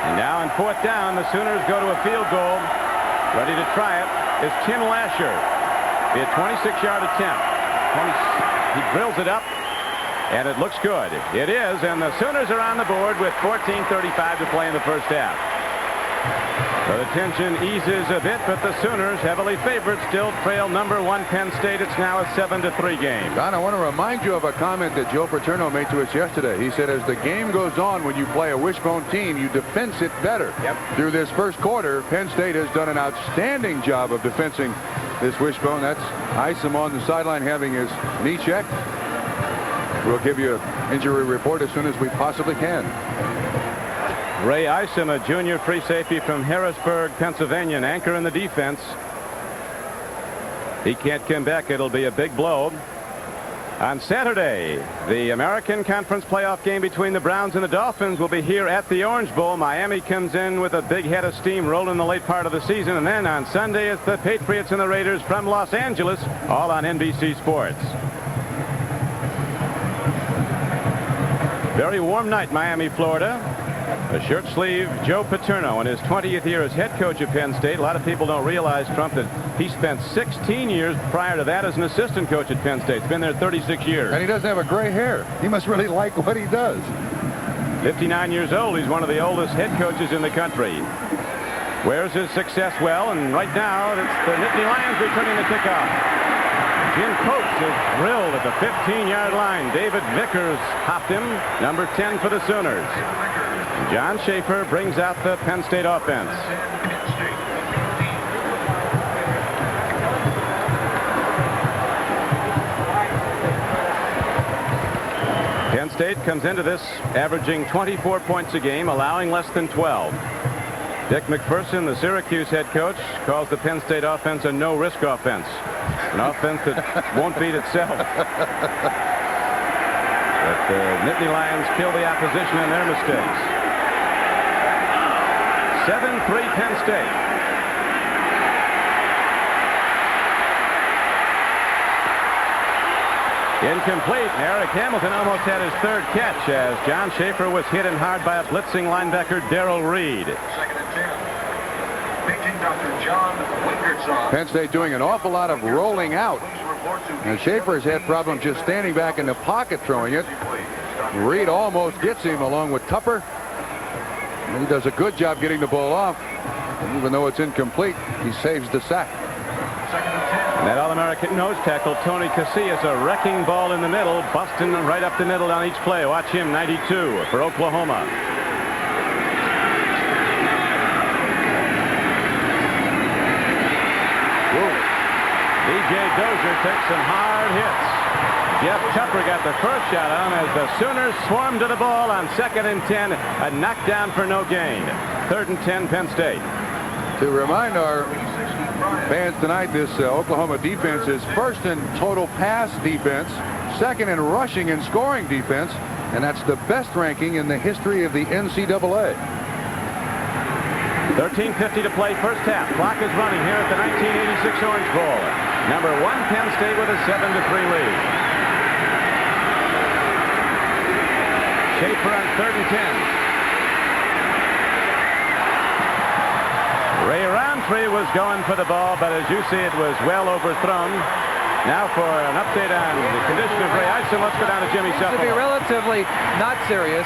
And now on 4th down, the Sooners go to a field goal. Ready to try it is Tim Lasher. Be a 26-yard attempt. He drills it up, and it looks good. It is, and the Sooners are on the board with 14:35 to play in the first half. So the tension eases a bit, but the Sooners, heavily favored, still trail number 1 Penn State. It's now a 7-3 game. Don, I want to remind you of a comment that Joe Paterno made to us yesterday. He said, as the game goes on, when you play a wishbone team, you defense it better. Yep. Through this first quarter, Penn State has done an outstanding job of defensing this wishbone. That's Isom on the sideline having his knee checked. We'll give you an injury report as soon as we possibly can. Ray Isom, a junior free safety from Harrisburg, Pennsylvania, an anchor in the defense. He can't come back. It'll be a big blow. On Saturday, the American Conference playoff game between the Browns and the Dolphins will be here at the Orange Bowl. Miami comes in with a big head of steam rolling the late part of the season. And then on Sunday, it's the Patriots and the Raiders from Los Angeles, all on NBC Sports. Very warm night, Miami, Florida. A shirt sleeve Joe Paterno in his 20th year as head coach of Penn State. A lot of people don't realize, Trump, that he spent 16 years prior to that as an assistant coach at Penn State. He's been there 36 years. And he doesn't have a gray hair. He must really like what he does. 59 years old. He's one of the oldest head coaches in the country. Wears his success well, and right now it's the Nittany Lions returning the kickoff. Jim Coates is drilled at the 15-yard line. David Vickers hopped him, number 10 for the Sooners. John Schaefer brings out the Penn State offense. Penn State comes into this averaging 24 points a game, allowing less than 12. Dick McPherson, the Syracuse head coach, calls the Penn State offense a no-risk offense. An offense that won't beat itself. But the Nittany Lions kill the opposition in their mistakes. 7-3 Penn State. Incomplete. Eric Hamilton almost had his third catch as John Schaefer was hit in hard by a blitzing linebacker, Darrell Reed. Penn State doing an awful lot of rolling out. And Schaefer's had problems just standing back in the pocket throwing it. Reed almost gets him along with Tupper. And he does a good job getting the ball off. And even though it's incomplete, he saves the sack. And that All-American nose tackle, Tony Casillas, a wrecking ball in the middle, busting right up the middle on each play. Watch him, 92 for Oklahoma. DJ Dozier takes some hard hits. Jeff Tupper got the first shot on as the Sooners swarmed to the ball on 2nd and 10. A knockdown for no gain. 3rd and 10, Penn State. To remind our fans tonight, this Oklahoma defense is 1st in total pass defense, 2nd in rushing and scoring defense, and that's the best ranking in the history of the NCAA. 13:50 to play, first half. Clock is running here at the 1986 Orange Bowl. Number 1 Penn State with a 7-3 lead. Schaefer on 3rd and 10. Ray Roundtree was going for the ball, but as you see, it was well overthrown. Now for an update on the condition of Ray Isom, let's go down to Jimmy Sefferle. To be relatively not serious,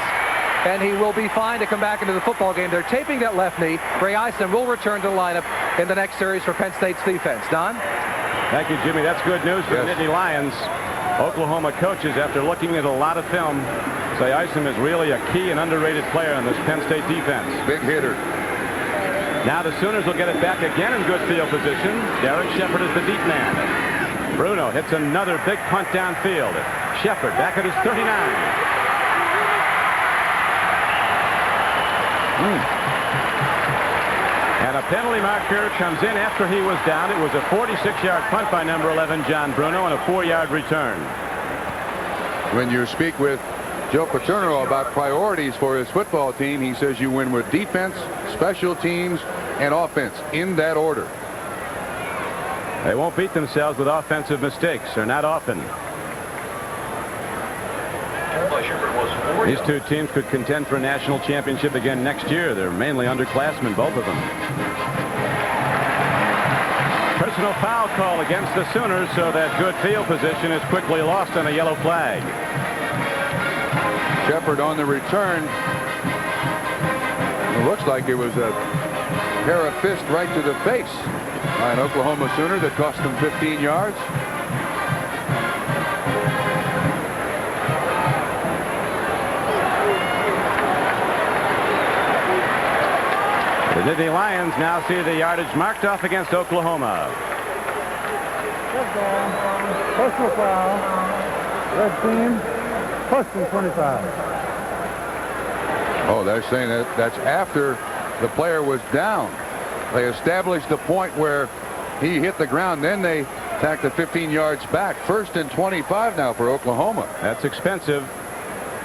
and he will be fine to come back into the football game. They're taping that left knee. Ray Isom will return to the lineup in the next series for Penn State's defense. Don? Thank you, Jimmy. That's good news for the Nittany Lions. Oklahoma coaches, after looking at a lot of film, say Isom is really a key and underrated player in this Penn State defense. Big hitter. Now the Sooners will get it back again in good field position. Derek Shepard is the deep man. Bruno hits another big punt downfield. Shepard back at his 39. And a penalty marker comes in after he was down. It was a 46-yard punt by number 11, John Bruno, and a 4-yard return. When you speak with Joe Paterno about priorities for his football team, he says you win with defense, special teams, and offense in that order. They won't beat themselves with offensive mistakes, or not often. These two teams could contend for a national championship again next year. They're mainly underclassmen, both of them. Personal foul call against the Sooners, so that good field position is quickly lost on a yellow flag. Shepard on the return. It looks like it was a pair of fists right to the face by an Oklahoma Sooner that cost them 15 yards. The Nittany Lions now see the yardage marked off against Oklahoma. Personal foul. Red team. First and 25. Oh, they're saying that's after the player was down. They established the point where he hit the ground. Then they tacked the 15 yards back. First and 25 now for Oklahoma. That's expensive.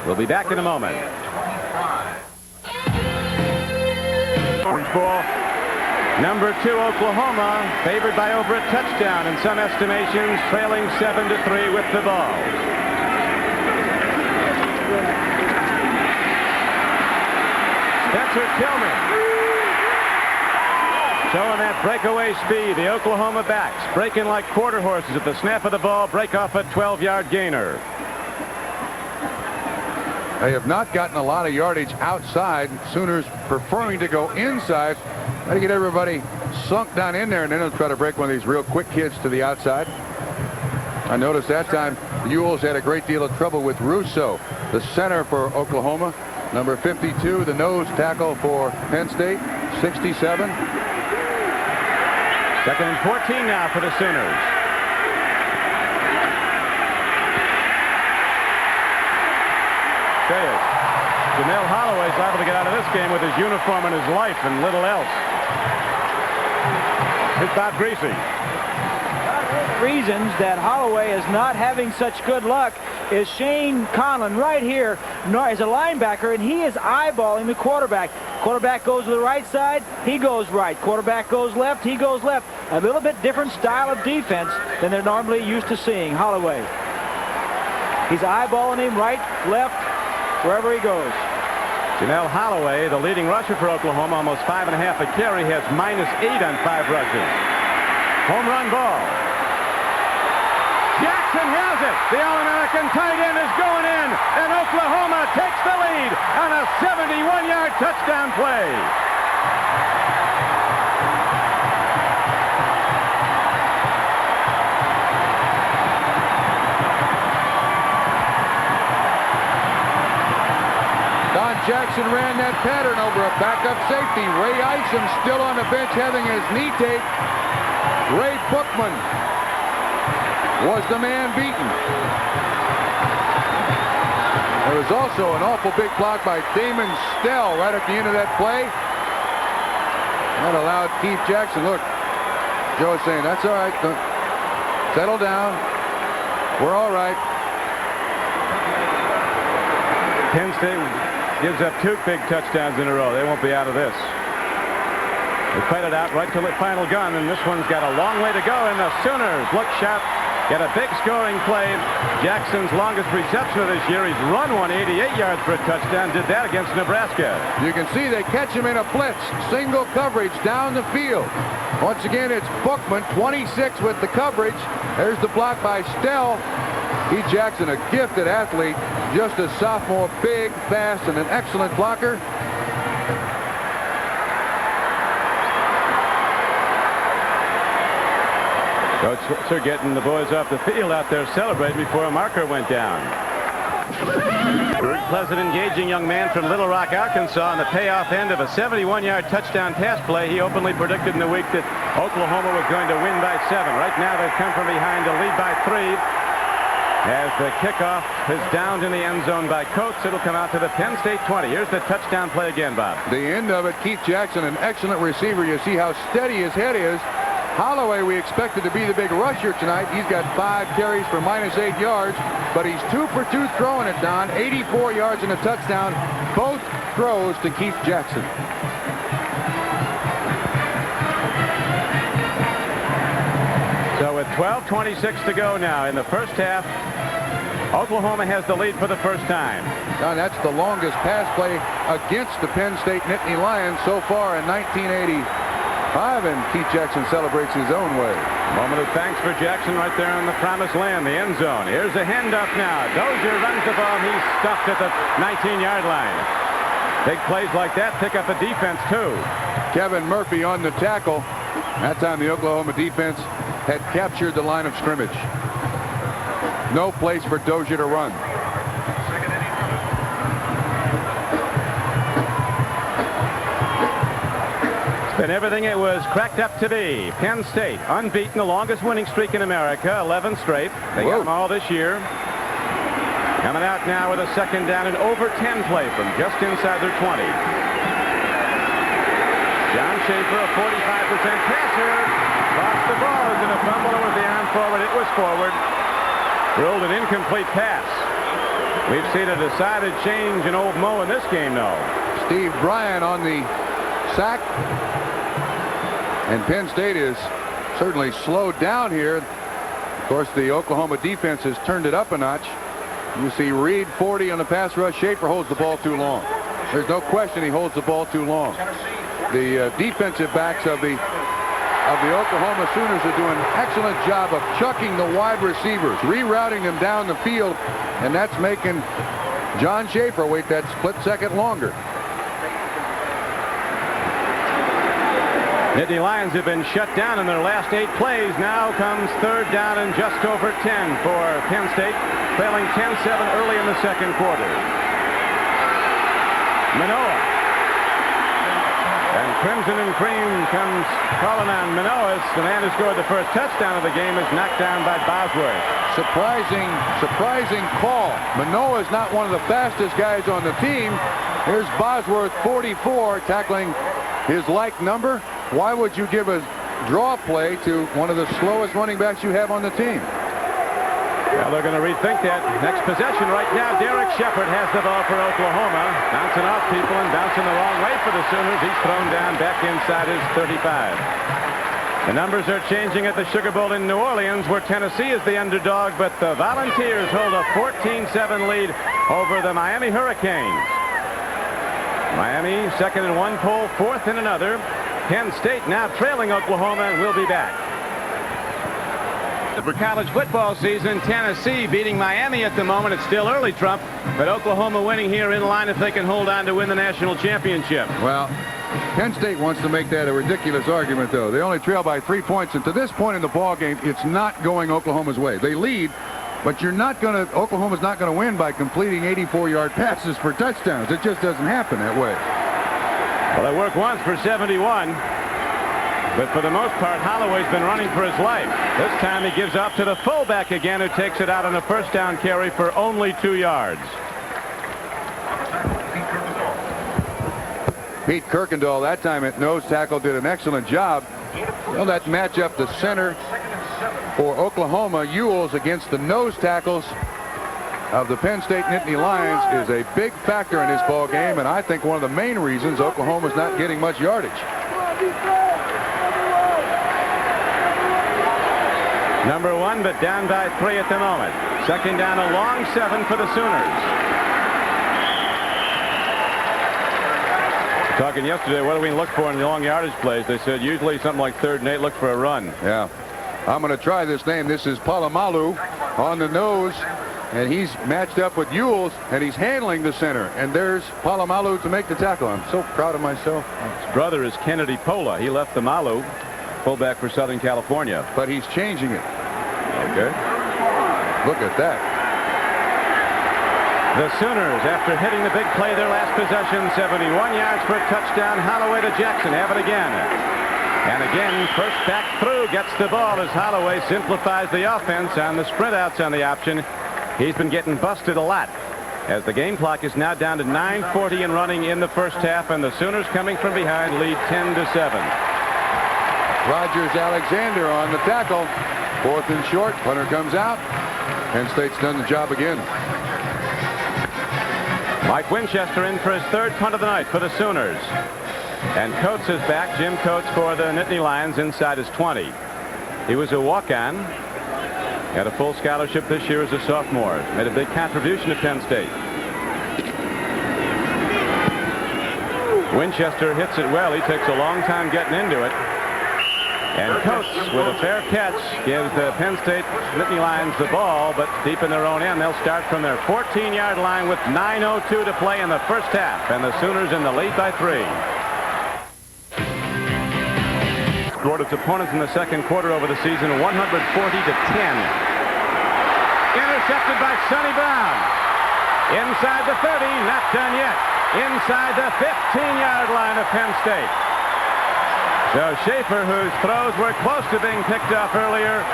We'll be back in a moment. Orange ball. Number 2, Oklahoma, favored by over a touchdown in some estimations, trailing 7-3 with the ball. Spencer Tillman showing that breakaway speed. The Oklahoma backs breaking like quarter horses at the snap of the ball, break off a 12-yard gainer. They have not gotten a lot of yardage outside. Sooners preferring to go inside. Try to get everybody sunk down in there, and then they'll try to break one of these real quick kids to the outside. I noticed that time the Ewells had a great deal of trouble with Russo, the center for Oklahoma. Number 52, the nose tackle for Penn State, 67. Second and 14 now for the Sooners. Say it. Jamel Holloway's liable to get out of this game with his uniform and his life and little else. It's Bob Greasy. Reasons that Holloway is not having such good luck is Shane Conlon right here is a linebacker, and he is eyeballing the quarterback. Quarterback goes to the right side, he goes right. Quarterback goes left, he goes left. A little bit different style of defense than they're normally used to seeing. Holloway. He's eyeballing him right, left, wherever he goes. Jamel Holloway, the leading rusher for Oklahoma, almost 5.5 a carry, has -8 on 5 rushes. Home run ball. Jackson has it. The All-American tight end is going in, and Oklahoma takes the lead on a 71-yard touchdown play. Don Jackson ran that pattern over a backup safety. Ray Isom still on the bench having his knee taped. Ray Bookman was the man beaten. There was also an awful big block by Damon Stell right at the end of that play. That allowed Keith Jackson. Look, Joe is saying, that's all right. Settle down. We're all right. Penn State gives up 2 big touchdowns in a row. They won't be out of this. They fight it out right till the final gun, and this one's got a long way to go, and the Sooners look sharp. Get a big scoring play. Jackson's longest reception of this year. He's run 188 yards for a touchdown. Did that against Nebraska. You can see they catch him in a blitz. Single coverage down the field. Once again, it's Bookman, 26 with the coverage. There's the block by Stell. Keith Jackson, a gifted athlete. Just a sophomore, big, fast, and an excellent blocker. Coach Switzer getting the boys off the field out there celebrating before a marker went down. Very pleasant, engaging young man from Little Rock, Arkansas, on the payoff end of a 71-yard touchdown pass play. He openly predicted in the week that Oklahoma was going to win by 7. Right now they've come from behind to lead by 3. As the kickoff is downed in the end zone by Coates, it'll come out to the Penn State 20. Here's the touchdown play again, Bob. The end of it, Keith Jackson, an excellent receiver. You see how steady his head is. Holloway, we expected to be the big rusher tonight. He's got 5 carries for -8 yards, but he's 2 for 2 throwing it, Don. 84 yards and a touchdown. Both throws to Keith Jackson. So with 12:26 to go now in the first half, Oklahoma has the lead for the first time. Don, that's the longest pass play against the Penn State Nittany Lions so far in 1985, and Keith Jackson celebrates his own way. Moment of thanks for Jackson right there on the promised land, the end zone. Here's a handoff now. Dozier runs the ball. He's stuffed at the 19-yard line. Big plays like that pick up the defense, too. Kevin Murphy on the tackle. That time the Oklahoma defense had captured the line of scrimmage. No place for Dozier to run. It's been everything it was cracked up to be. Penn State, unbeaten, the longest winning streak in America, 11 straight. They got them all this year. Coming out now with a second down and over 10 play from just inside their 20. John Schaefer, a 45% passer. Lost the ball. Is going to fumble. It was the arm forward. It was forward. Ruled an incomplete pass. We've seen a decided change in Old Mo in this game, though. Steve Bryan on the sack. And Penn State is certainly slowed down here. Of course, the Oklahoma defense has turned it up a notch. You see Reed 40 on the pass rush. Schaefer holds the ball too long. There's no question he holds the ball too long. The defensive backs of the Oklahoma Sooners are doing an excellent job of chucking the wide receivers, rerouting them down the field, and that's making John Schaefer wait that split second longer. Nittany Lions have been shut down in their last 8 plays. Now comes third down and just over 10 for Penn State, trailing 10-7 early in the second quarter. Manoa. And Crimson and Cream comes calling on Manoa. The man who scored the first touchdown of the game is knocked down by Bosworth. Surprising call. Manoa is not one of the fastest guys on the team. Here's Bosworth, 44, tackling his like number. Why would you give a draw play to one of the slowest running backs you have on the team? Well, they're going to rethink that. Next possession right now. Derek Shepard has the ball for Oklahoma. Bouncing off people and bouncing the wrong way for the Sooners. He's thrown down back inside his 35. The numbers are changing at the Sugar Bowl in New Orleans, where Tennessee is the underdog, but the Volunteers hold a 14-7 lead over the Miami Hurricanes. Miami, second in one poll, fourth in another. Penn State now trailing Oklahoma, and we'll be back. For college football season, Tennessee beating Miami at the moment. It's still early, Trump, but Oklahoma winning here in line if they can hold on to win the national championship. Well, Penn State wants to make that a ridiculous argument, though. They only trail by 3 points, and to this point in the ball game, it's not going Oklahoma's way. They lead, but Oklahoma's not going to win by completing 84-yard passes for touchdowns. It just doesn't happen that way. Well, it worked once for 71. But for the most part, Holloway's been running for his life. This time he gives off to the fullback again, who takes it out on a first down carry for only 2 yards. Pete Kirkendall, that time at nose tackle, did an excellent job. Well, that matchup, the center for Oklahoma, Ewells, against the nose tackles of the Penn State Nittany Lions, is a big factor in this ball game, and I think one of the main reasons Oklahoma's not getting much yardage. Number 1, but down by 3 at the moment. Second down, a long 7 for the Sooners. Talking yesterday, what do we look for in the long yardage plays? They said usually something like 3rd and 8, look for a run. Yeah. I'm going to try this name. This is Polamalu on the nose, and he's matched up with Ewells, and he's handling the center. And there's Polamalu to make the tackle. I'm so proud of myself. His brother is Kennedy Pola. He left the Malu, fullback for Southern California. But he's changing it. Okay. Look at that. The Sooners, after hitting the big play their last possession, 71 yards for a touchdown. Holloway to Jackson. Have it again. And again, first back through, gets the ball as Holloway simplifies the offense on the sprint outs on the option. He's been getting busted a lot, as the game clock is now down to 9:40 and running in the first half, and the Sooners coming from behind lead 10-7. Rogers Alexander on the tackle. 4th and short. Punter comes out. Penn State's done the job again. Mike Winchester in for his 3rd punt of the night for the Sooners. And Coates is back. Jim Coates for the Nittany Lions inside his 20. He was a walk-on. Had a full scholarship this year as a sophomore. Made a big contribution to Penn State. Winchester hits it well. He takes a long time getting into it. And Coates, with a fair catch, gives the Penn State Nittany Lions the ball, but deep in their own end. They'll start from their 14-yard line with 9:02 to play in the first half, and the Sooners in the lead by 3. outscored its opponents in the second quarter over the season 140-10. Intercepted by Sonny Brown. Inside the 30, not done yet. Inside the 15-yard line of Penn State. So Schaefer, whose throws were close to being picked off earlier,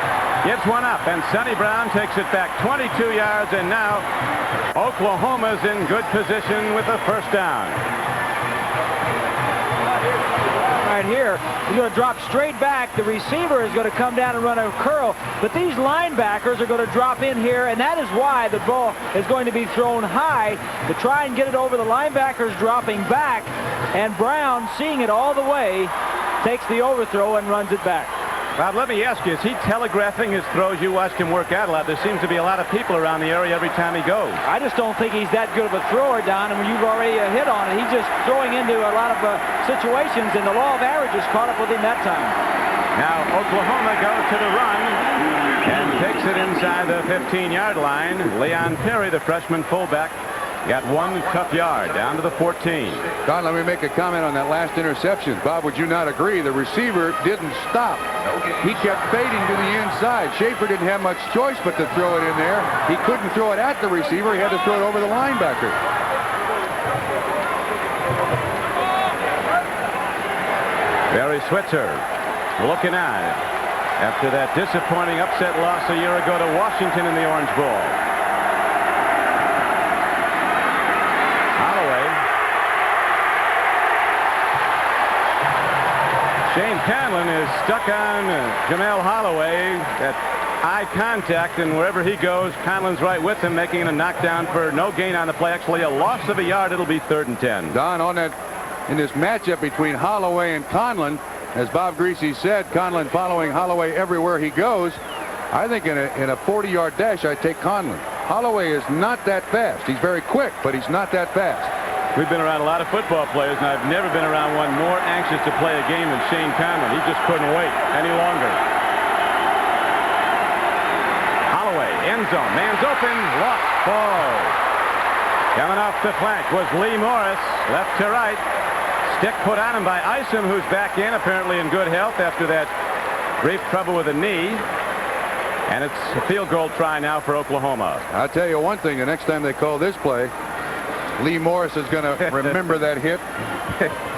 gets one up, and Sonny Brown takes it back 22 yards, and now Oklahoma's in good position with the first down. Right here, he's going to drop straight back. The receiver is going to come down and run a curl, but these linebackers are going to drop in here, and that is why the ball is going to be thrown high to try and get it over. The linebackers dropping back, and Brown, seeing it all the way, takes the overthrow and runs it back. Bob, let me ask you, is he telegraphing his throws? You watched him work out a lot. There seems to be a lot of people around the area every time he goes. I just don't think he's that good of a thrower, Don, and you've already hit on it. He's just throwing into a lot of situations, and the law of averages caught up with him that time. Now Oklahoma goes to the run and takes it inside the 15-yard line. Leon Perry, the freshman fullback, got one tough yard down to the 14. Don, let me make a comment on that last interception. Bob, would you not agree? The receiver didn't stop. He kept fading to the inside. Schaefer didn't have much choice but to throw it in there. He couldn't throw it at the receiver. He had to throw it over the linebacker. Barry Switzer looking on after that disappointing upset loss a year ago to Washington in the Orange Bowl. Shane Conlon is stuck on Jamel Holloway at eye contact, and wherever he goes, Conlon's right with him, making it a knockdown for no gain on the play. Actually, a loss of a yard. It'll be 3rd and 10. Don, on that, in this matchup between Holloway and Conlon, as Bob Greasy said, Conlon following Holloway everywhere he goes. I think in a 40-yard dash, I take Conlon. Holloway is not that fast. He's very quick, but he's not that fast. We've been around a lot of football players, and I've never been around one more anxious to play a game than Shane Conlon. He just couldn't wait any longer. Holloway, end zone, man's open, lost ball. Coming off the flank was Lee Morris, left to right. Stick put on him by Isom, who's back in, apparently in good health after that brief trouble with a knee. And it's a field goal try now for Oklahoma. I'll tell you one thing, the next time they call this play, Lee Morris is going to remember that hit,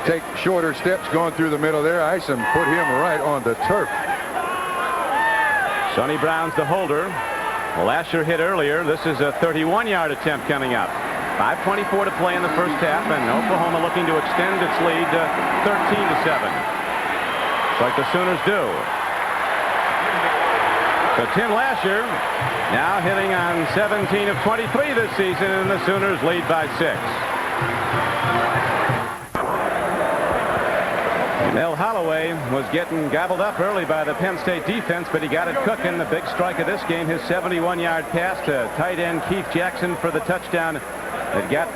take shorter steps going through the middle there. Isom put him right on the turf. Sonny Brown's the holder. Lasher hit earlier. This is a 31-yard attempt coming up. 5:24 to play in the first half, and Oklahoma looking to extend its lead to 13-7. Like the Sooners do. So Tim Lasher now hitting on 17 of 23 this season, and the Sooners lead by 6. Mel Holloway was getting gobbled up early by the Penn State defense, but he got it cooking. The big strike of this game, his 71-yard pass to tight end Keith Jackson for the touchdown that got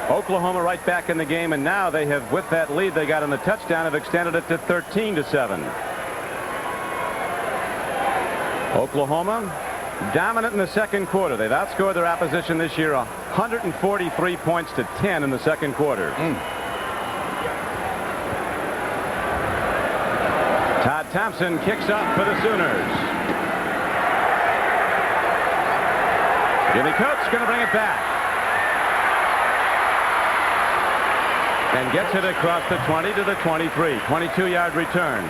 Oklahoma right back in the game, and now they have, with that lead they got in the touchdown, have extended it to 13-7. Oklahoma dominant in the second quarter. They've outscored their opposition this year 143 points to 10 in the second quarter. Todd Thompson kicks off for the Sooners. Jimmy Coates going to bring it back. And gets it across the 20 to the 23. 22-yard return.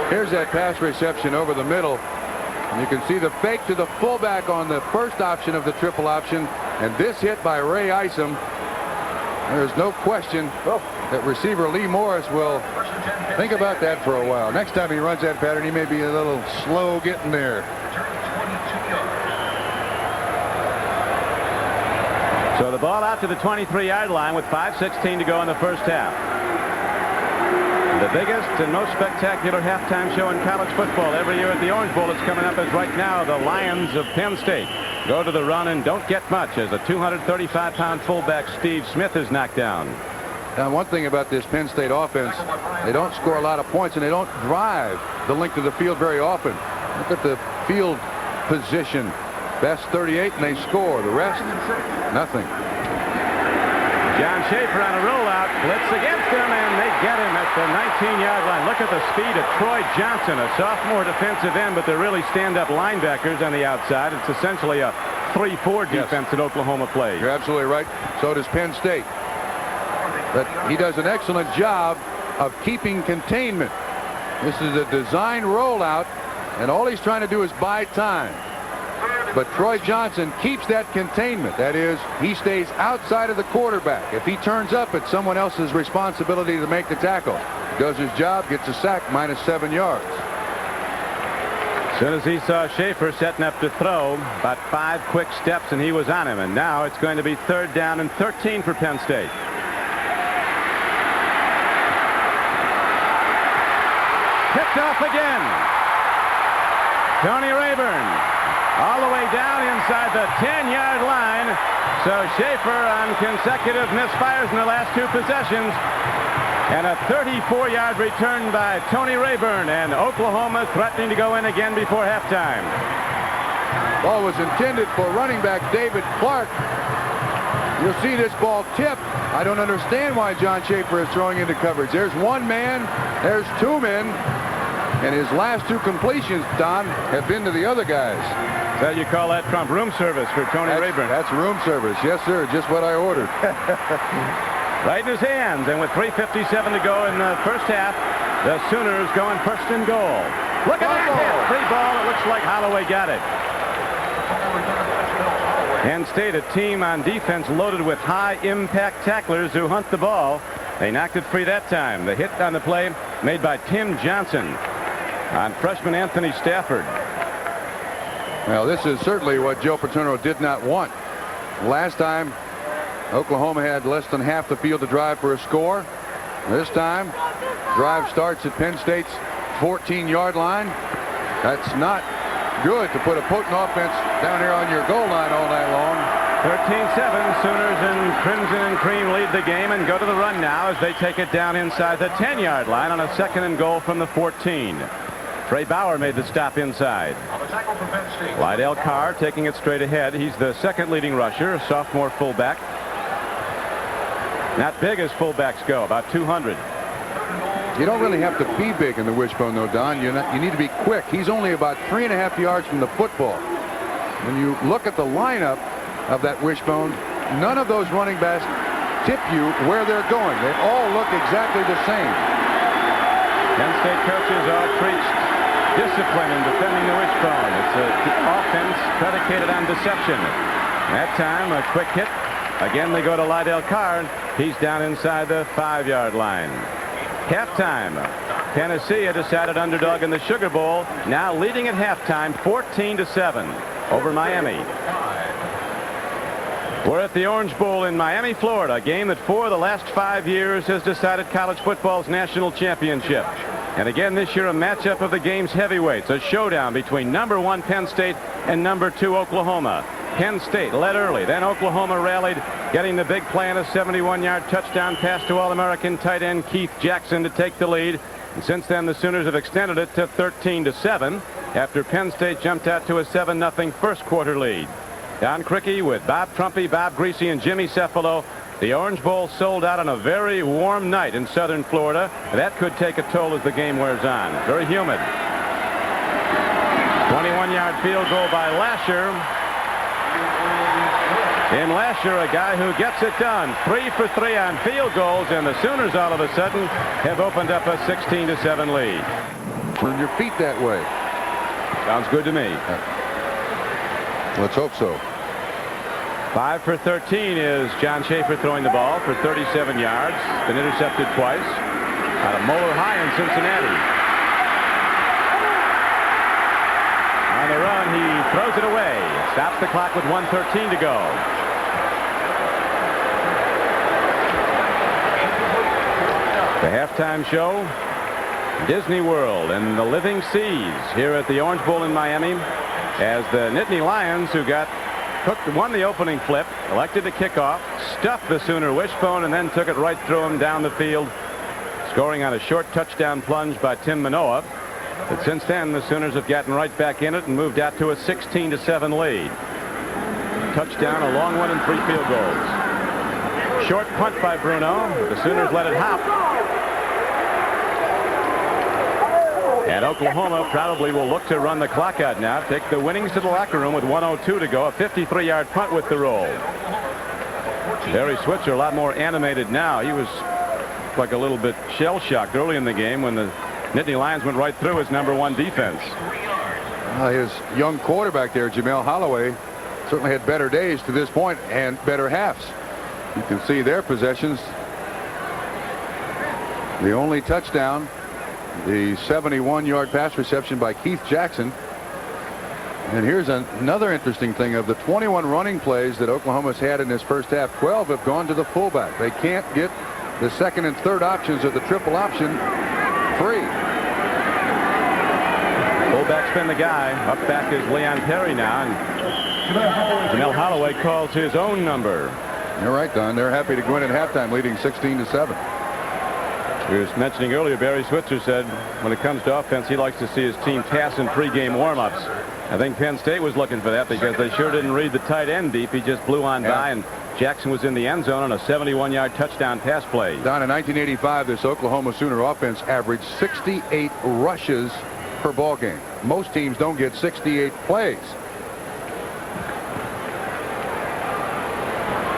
Here's that pass reception over the middle. And you can see the fake to the fullback on the first option of the triple option. And this hit by Ray Isom. There's no question that receiver Lee Morris will think about that for a while. Next time he runs that pattern, he may be a little slow getting there. So the ball out to the 23-yard line with 5:16 to go in the first half. The biggest and most spectacular halftime show in college football every year at the Orange Bowl is coming up, as right now the Lions of Penn State go to the run and don't get much as a 235-pound fullback Steve Smith is knocked down. Now, one thing about this Penn State offense, they don't score a lot of points and they don't drive the length of the field very often. Look at the field position. Best 38 and they score. The rest, nothing. John Schaefer on a rollout. Blitz against him, and they get him at the 19-yard line. Look at the speed of Troy Johnson, a sophomore defensive end, but they're really stand-up linebackers on the outside. It's essentially a 3-4 defense that Oklahoma plays. You're absolutely right. So does Penn State. But he does an excellent job of keeping containment. This is a design rollout, and all he's trying to do is buy time. But Troy Johnson keeps that containment. That is, he stays outside of the quarterback. If he turns up, it's someone else's responsibility to make the tackle. Does his job, gets a sack, -7 yards. As soon as he saw Schaefer setting up to throw, about 5 quick steps, and he was on him. And now it's going to be 3rd down and 13 for Penn State. Picked off again. Tony Rayburn all the way down inside the 10-yard line. So Schaefer on consecutive misfires in the last 2 possessions. And a 34-yard return by Tony Rayburn, and Oklahoma threatening to go in again before halftime. Ball was intended for running back David Clark. You'll see this ball tip. I don't understand why John Schaefer is throwing into coverage. There's 1 man, there's 2 men, and his last 2 completions, Don, have been to the other guys. So you call that Trump room service for Tony Rayburn? That's room service. Yes, sir. Just what I ordered. Right in his hands, and with 3:57 to go in the first half, the Sooners going 1st and goal. Look at that hit. Free ball. It looks like Holloway got it. Penn State, a team on defense loaded with high-impact tacklers who hunt the ball. They knocked it free that time. The hit on the play made by Tim Johnson on freshman Anthony Stafford. Well, this is certainly what Joe Paterno did not want. Last time, Oklahoma had less than half the field to drive for a score. This time, drive starts at Penn State's 14-yard line. That's not good to put a potent offense down here on your goal line all night long. 13-7, Sooners in crimson and cream lead the game and go to the run now as they take it down inside the 10-yard line on a 2nd and goal from the 14. Trey Bauer made the stop inside. Lydell Carr taking it straight ahead. He's the 2nd leading rusher, a sophomore fullback. Not big as fullbacks go, about 200. You don't really have to be big in the wishbone, though, Don. You need to be quick. He's only about 3.5 yards from the football. When you look at the lineup of that wishbone, none of those running backs tip you where they're going. They all look exactly the same. Penn State coaches all preached discipline in defending the wishbone. It's an offense predicated on deception. That time, a quick hit. Again, they go to Lydell Carr. He's down inside the 5-yard line. Halftime. Tennessee, a decided underdog in the Sugar Bowl, now leading at halftime 14-7 over Miami. We're at the Orange Bowl in Miami, Florida, a game that for the last 5 years has decided college football's national championship. And again this year, a matchup of the game's heavyweights, a showdown between #1 Penn State and #2 Oklahoma. Penn State led early, then Oklahoma rallied, getting the big play on a 71-yard touchdown pass to All-American tight end Keith Jackson to take the lead. And since then, the Sooners have extended it to 13-7 after Penn State jumped out to a 7-0 first quarter lead. Don Criqui with Bob Trumpy, Bob Greasy, and Jimmy Cefalo. The Orange Bowl sold out on a very warm night in southern Florida. That could take a toll as the game wears on. Very humid. 21-yard field goal by Lasher. In Lasher, a guy who gets it done. 3 for 3 on field goals, and the Sooners all of a sudden have opened up a 16-7 lead. Turn your feet that way. Sounds good to me. Let's hope so. 5 for 13 is John Schaefer throwing the ball for 37 yards. Been intercepted twice. Out of Moeller High in Cincinnati. On the run, he throws it away. Stops the clock with 1:13 to go. The halftime show, Disney World and the Living Seas here at the Orange Bowl in Miami, as the Nittany Lions, who won the opening flip, elected to kick off, stuffed the Sooner wishbone, and then took it right through him down the field, scoring on a short touchdown plunge by Tim Manoa. But since then, the Sooners have gotten right back in it and moved out to a 16-7 lead. Touchdown, a long one, and 3 field goals. Short punt by Bruno. The Sooners let it hop. And Oklahoma probably will look to run the clock out now. Take the winnings to the locker room with 1:02 to go. A 53-yard punt with the roll. Barry Switzer a lot more animated now. He was like a little bit shell-shocked early in the game when the Nittany Lions went right through his #1 defense. His young quarterback there, Jamel Holloway, certainly had better days to this point and better halves. You can see their possessions. The only touchdown, the 71-yard pass reception by Keith Jackson. And here's another interesting thing. Of the 21 running plays that Oklahoma's had in this first half, 12 have gone to the fullback. They can't get the second and third options of the triple option free. Fullback's been the guy. Up back is Leon Perry now. And Jamel Holloway calls his own number. You're right, Don. They're happy to go in at halftime leading 16-7. We was mentioning earlier, Barry Switzer said when it comes to offense, he likes to see his team pass in pregame warm-ups. I think Penn State was looking for that because they sure didn't read the tight end deep. He just blew on by, and Jackson was in the end zone on a 71-yard touchdown pass play. Don, in 1985, this Oklahoma Sooner offense averaged 68 rushes per ball game. Most teams don't get 68 plays.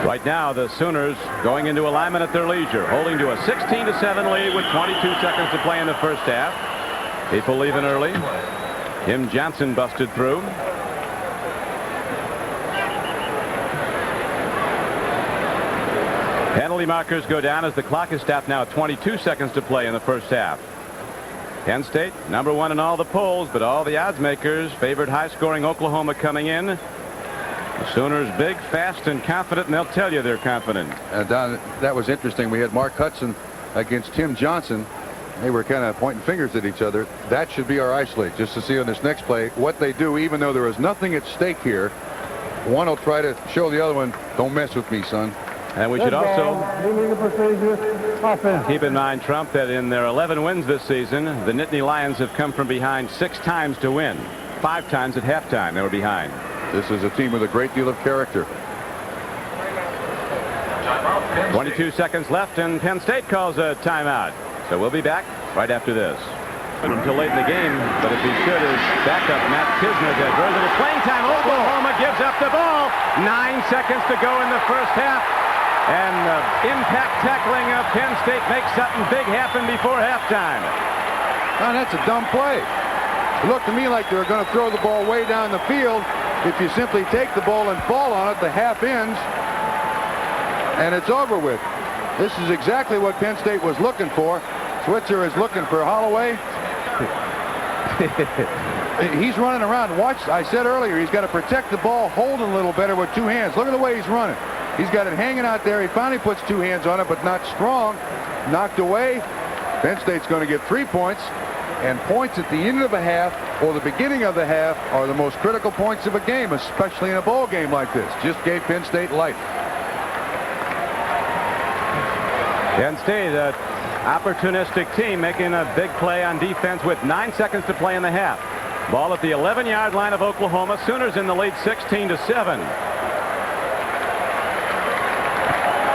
Right now, the Sooners going into alignment at their leisure, holding to a 16-7 lead with 22 seconds to play in the first half. People leaving early. Tim Johnson busted through. Penalty markers go down as the clock is stopped now at 22 seconds to play in the first half. Penn State #1 in all the polls, but all the odds makers favored high-scoring Oklahoma coming in. The Sooners big, fast, and confident, and they'll tell you they're confident. Don, that was interesting. We had Mark Hudson against Tim Johnson. They were kind of pointing fingers at each other. That should be our isolate, just to see on this next play what they do, even though there is nothing at stake here. One will try to show the other one, don't mess with me, son. And we should also keep in mind, Trump, that in their 11 wins this season, the Nittany Lions have come from behind 6 times to win. 5 times at halftime they were behind. This is a team with a great deal of character. 22 seconds left, and Penn State calls a timeout. So we'll be back right after this. Until late in the game, but if he should, his backup, Matt Kisner, did. Very little playing time. Oklahoma gives up the ball. 9 seconds to go in the first half. And impact tackling of Penn State makes something big happen before halftime. Oh, that's a dumb play. It looked to me like they were going to throw the ball way down the field. If you simply take the ball and fall on it, the half ends, and it's over with. This is exactly what Penn State was looking for. Switzer is looking for Holloway. He's running around. Watch, I said earlier, he's got to protect the ball, hold it a little better with 2 hands. Look at the way he's running. He's got it hanging out there. He finally puts 2 hands on it, but not strong. Knocked away. Penn State's going to get 3 points. And points at the end of the half or the beginning of the half are the most critical points of a game, especially in a bowl game like this. Just gave Penn State life. Penn State, an opportunistic team, making a big play on defense with 9 seconds to play in the half. Ball at the 11-yard line of Oklahoma. Sooners in the lead 16-7.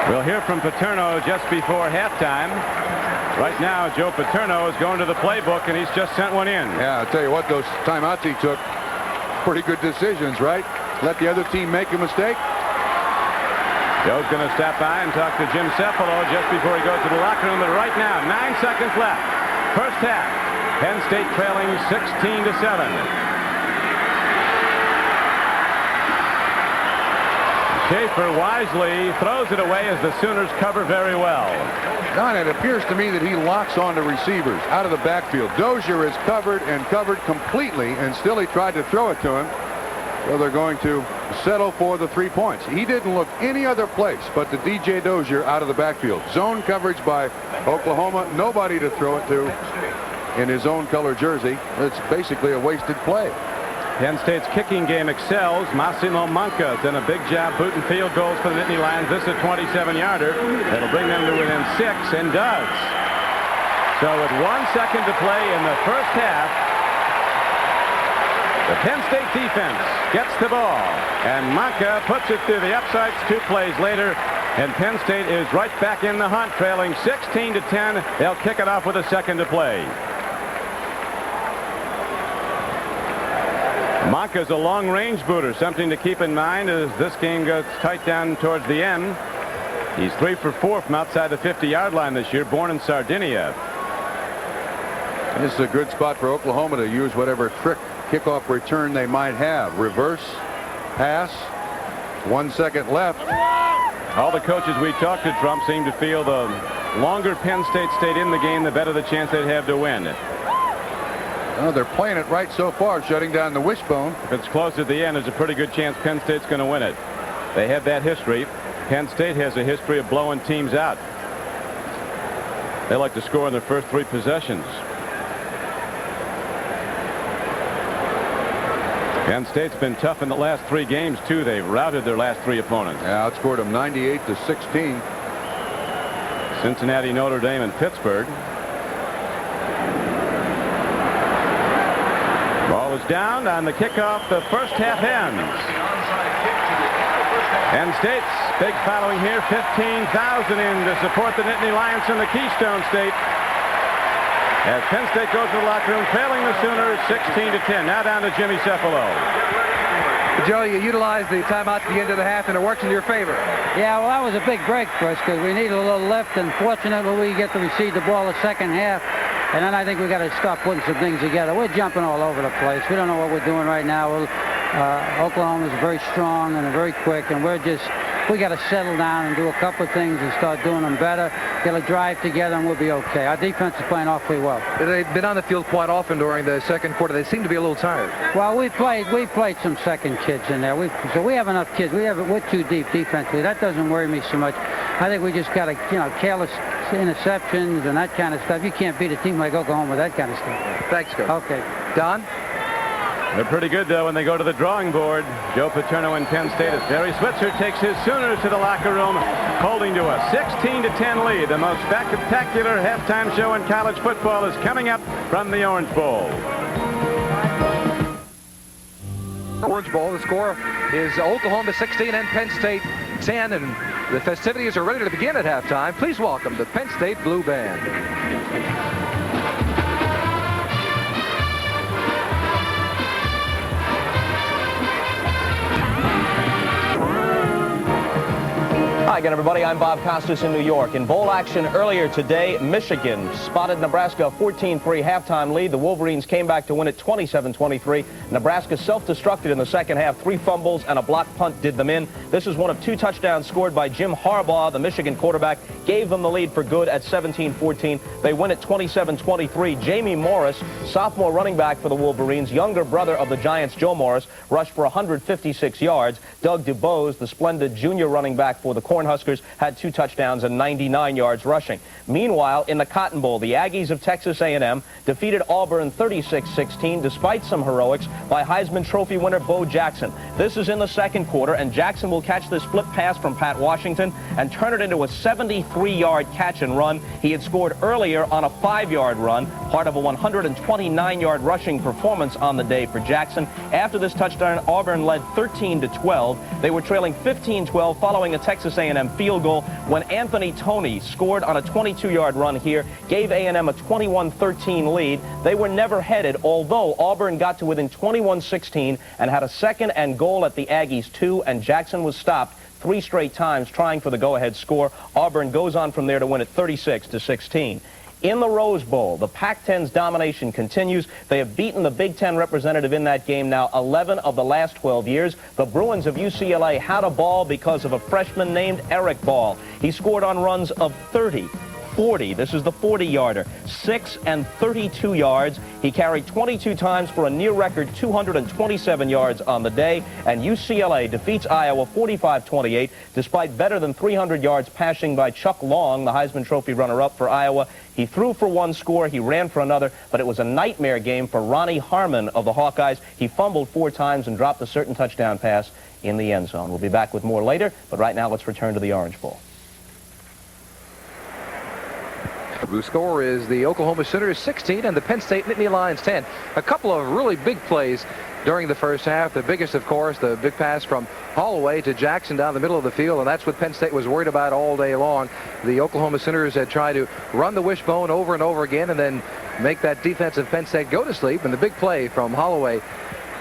We'll hear from Paterno just before halftime. Right now, Joe Paterno is going to the playbook, and he's just sent one in. Yeah, I'll tell you what, those timeouts he took, pretty good decisions, right? Let the other team make a mistake. Joe's going to stop by and talk to Jim Cephalo just before he goes to the locker room. But right now, 9 seconds left. First half. Penn State trailing 16-7. Schaefer wisely throws it away as the Sooners cover very well. Don, it appears to me that he locks on to receivers out of the backfield. Dozier is covered and covered completely, and still he tried to throw it to him. So they're going to settle for the 3 points. He didn't look any other place but to DJ Dozier out of the backfield. Zone coverage by Oklahoma. Nobody to throw it to in his own color jersey. It's basically a wasted play. Penn State's kicking game excels. Massimo Manca has done a big job booting field goals for the Nittany Lions. This is a 27-yarder. That'll bring them to within 6, and does. So with 1 second to play in the first half, the Penn State defense gets the ball, and Manca puts it through the uprights. 2 plays later, And Penn State is right back in the hunt, trailing 16-10. They'll kick it off with a second to play. Monka's a long-range booter, something to keep in mind as this game goes tight down towards the end. He's 3 for 4 from outside the 50-yard line this year, born in Sardinia. This is a good spot for Oklahoma to use whatever trick kickoff return they might have. Reverse, pass, 1 second left. All the coaches we talked to, Trump, seem to feel the longer Penn State stayed in the game, the better the chance they'd have to win. Oh, they're playing it right so far, shutting down the wishbone. If it's close at the end, there's a pretty good chance Penn State's going to win it. They have that history. Penn State has a history of blowing teams out. They like to score in their first 3 possessions. Penn State's been tough in the last 3 games, too. They've routed their last 3 opponents. Yeah, outscored them 98-16. Cincinnati, Notre Dame, and Pittsburgh. Ball is down on the kickoff. The first half ends. Penn State's big following here, 15,000 in to support the Nittany Lions from the Keystone State. As Penn State goes to the locker room, trailing the Sooners 16-10. Now down to Jimmy Cephalo. Joe, you utilized the timeout at the end of the half, and it worked in your favor. Yeah, well, that was a big break for us because we needed a little lift, and fortunately we get to receive the ball the second half. And then I think we got to start putting some things together. We're jumping all over the place. We don't know what we're doing right now. Oklahoma's very strong and very quick, and we got to settle down and do a couple of things and start doing them better. Get a drive together, and we'll be okay. Our defense is playing awfully well. They've been on the field quite often during the second quarter. They seem to be a little tired. Well, we played some second kids in there. So we have enough kids. We're too deep defensively. That doesn't worry me so much. I think we just got to, careless interceptions and that kind of stuff. You can't beat a team like Oklahoma with that kind of stuff. Thanks, Coach. Okay. Don? They're pretty good, though, when they go to the drawing board. Joe Paterno in Penn State as Barry Switzer takes his Sooners to the locker room, holding to a 16-10 lead. The most spectacular halftime show in college football is coming up from the Orange Bowl. Orange Bowl, the score is Oklahoma 16 and Penn State 10, and the festivities are ready to begin at halftime. Please welcome the Penn State Blue Band. Hi again, everybody. I'm Bob Costas in New York. In bowl action earlier today, Michigan spotted Nebraska a 14-3 halftime lead. The Wolverines came back to win it 27-23. Nebraska self-destructed in the second half. 3 fumbles and a block punt did them in. This is one of 2 touchdowns scored by Jim Harbaugh, the Michigan quarterback. Gave them the lead for good at 17-14. They win it 27-23. Jamie Morris, sophomore running back for the Wolverines, younger brother of the Giants, Joe Morris, rushed for 156 yards. Doug DuBose, the splendid junior running back for the Cornhuskers, had 2 touchdowns and 99 yards rushing. Meanwhile, in the Cotton Bowl, the Aggies of Texas A&M defeated Auburn 36-16 despite some heroics by Heisman Trophy winner Bo Jackson. This is in the second quarter, and Jackson will catch this flip pass from Pat Washington and turn it into a 73-yard catch and run. He had scored earlier on a 5-yard run, part of a 129-yard rushing performance on the day for Jackson. After this touchdown, Auburn led 13-12. They were trailing 15-12 following a Texas A&M field goal when Anthony Toney scored on a 22-yard run here, gave A&M a 21-13 lead. They were never headed, although Auburn got to within 21-16 and had a second and goal at the Aggies 2, and Jackson was stopped 3 straight times trying for the go-ahead score. Auburn goes on from there to win it 36-16. In the Rose Bowl, the Pac-10's domination continues. They have beaten the Big Ten representative in that game now 11 of the last 12 years. The Bruins of UCLA had a ball because of a freshman named Eric Ball. He scored on runs of 30, 40. This is the 40-yarder. 6 and 32 yards. He carried 22 times for a near record 227 yards on the day. And UCLA defeats Iowa 45-28 despite better than 300 yards passing by Chuck Long, the Heisman Trophy runner-up for Iowa. He threw for 1 score, he ran for another, but it was a nightmare game for Ronnie Harmon of the Hawkeyes. He fumbled 4 times and dropped a certain touchdown pass in the end zone. We'll be back with more later, but right now let's return to the Orange Bowl. The score is the Oklahoma Sooners 16 and the Penn State Nittany Lions 10. A couple of really big plays during the first half. The biggest, of course, the big pass from Holloway to Jackson down the middle of the field, and that's what Penn State was worried about all day long. The Oklahoma Sooners had tried to run the wishbone over and over again and then make that defensive Penn State go to sleep. And the big play from Holloway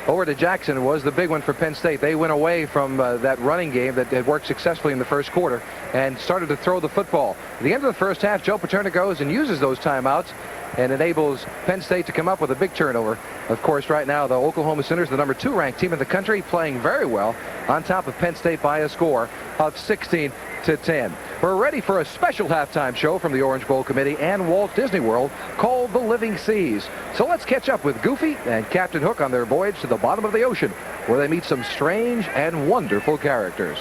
over to Jackson was the big one for Penn State. They went away from that running game that had worked successfully in the first quarter and started to throw the football. At the end of the first half, Joe Paterno goes and uses those timeouts and enables Penn State to come up with a big turnover. Of course, right now, the Oklahoma Sooners, the number 2 ranked team in the country, playing very well on top of Penn State by a score of 16-10. We're ready for a special halftime show from the Orange Bowl Committee and Walt Disney World called The Living Seas. So let's catch up with Goofy and Captain Hook on their voyage to the bottom of the ocean, where they meet some strange and wonderful characters.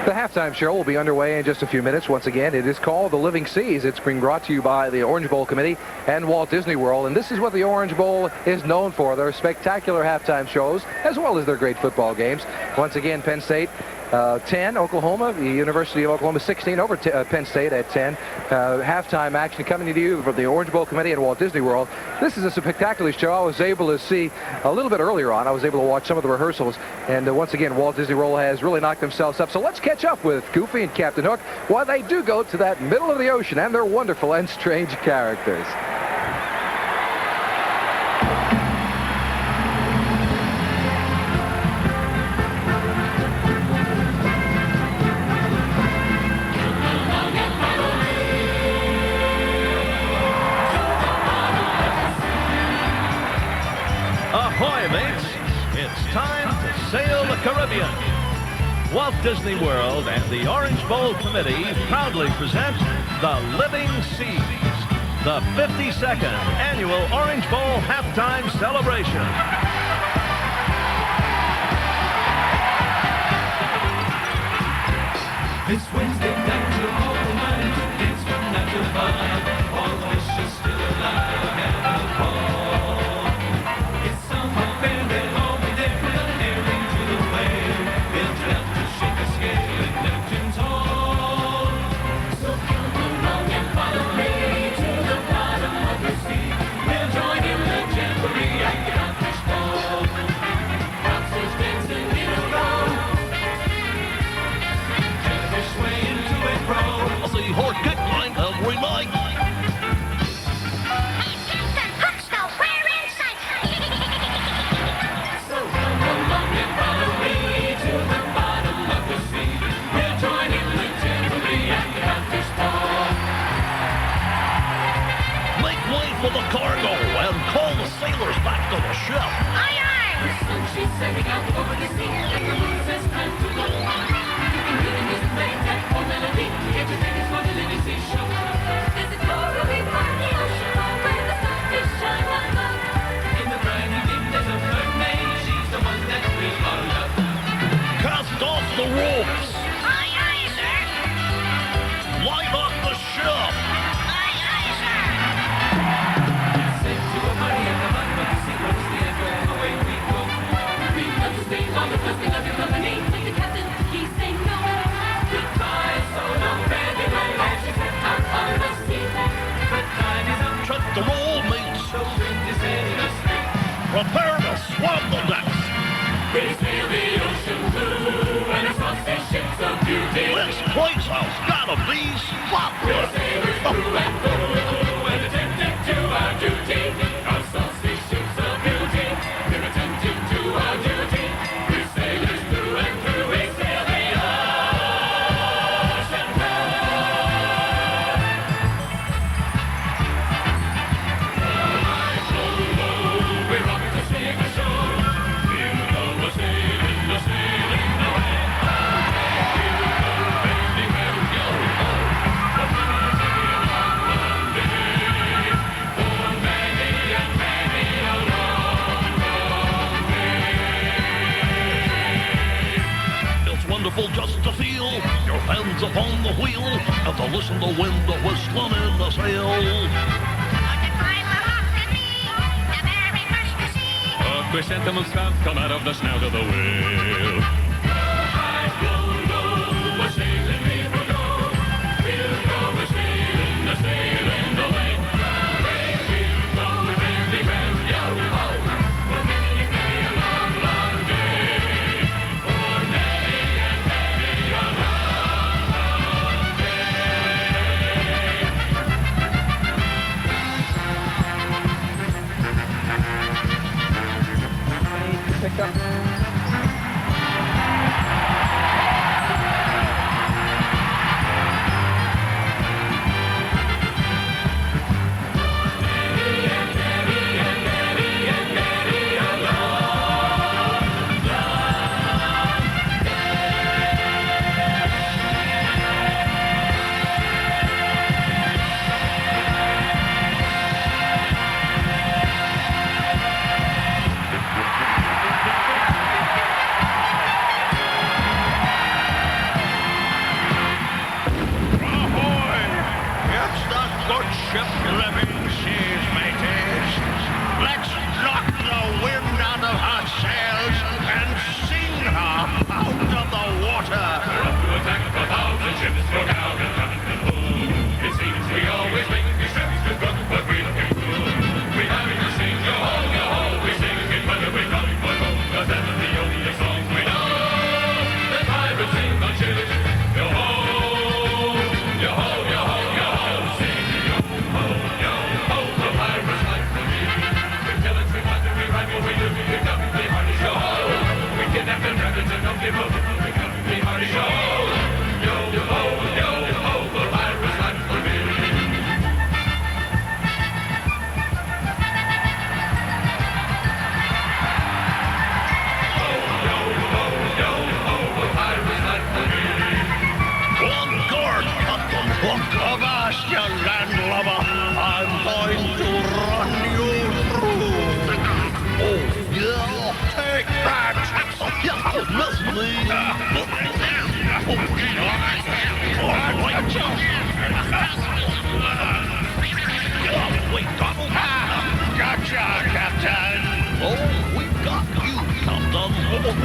The halftime show will be underway in just a few minutes. Once again, it is called The Living Seas. It's being brought to you by the Orange Bowl Committee and Walt Disney World. And this is what the Orange Bowl is known for. Their spectacular halftime shows, as well as their great football games. Once again, Penn State 10, Oklahoma, the University of Oklahoma 16 over Penn State at 10. Halftime action coming to you from the Orange Bowl Committee and Walt Disney World. This is a spectacular show. I was able to see a little bit earlier on. I was able to watch some of the rehearsals. And once again, Walt Disney World has really knocked themselves up. So let's catch up with Goofy and Captain Hook while they do go to that middle of the ocean and their wonderful and strange characters. Ahoy, mates! It's time to sail the Caribbean. Walt Disney World and the Orange Bowl Committee proudly present The Living Seas, the 52nd annual Orange Bowl halftime celebration. This Wednesday night, you're all mine. It's from 9 to 5. All wish is still alive. Have a ball. It's summer fair at home. They're preparing to the whale. They'll try to shake a scale in Neptune's hall. So come along and follow me to the bottom of the sea. We'll join in the jamboree at the Qtrs ball. Bouncers dancing in a row. I'll see horse kick line every night. So come along and follow me to the bottom of the sea. We'll join in the jamboree at the Qtrs ball. Make way for the cargo and call the sailors back to the ship. Aye, aye! The sun, she's setting out over the sea, and the moon says time to go. You can hear the music playing that old melody. Get your tickets for the Living Sea show. There's a coral reef on the ocean where the starfish shine like gold. In the briny deep, there's a mermaid. She's the one that we all love. Cast off the ropes. Aye, aye, sir. Light up the ship. Aye, aye, sir. Sent to a party at the bottom of the sea. What's the anchor and away we go. We love to stay on the coast. We love your company. Like the captain, he's saying no. Goodbye, so long, baby, my life is out on the sea. But time is up. Check the roll, mates. So wind is setting us free. Prepare to swab the decks. We sail the ocean blue, and it's lost their ships of beauty. This place has gotta be spotless. Sailors through and through, and attending to our duty. Our saucy ships of beauty, we're attending to our duty. We sailors through and through, we sail the ocean blue. We're rocking the sing a show. You know we're sailing away. You know, baby, where we go. hands upon the wheel, and to listen to wind whistling in the sail. A chrysanthemum's mouth come out of the snout of the whale. We're sailing, we will go. We'll go, we're sailing, the sailing away. We'll go, very, very, yo-ho. For many, many a long, long day. For many and many a long, long day. Pick up.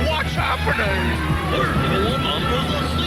What's happening? We're going under the sea.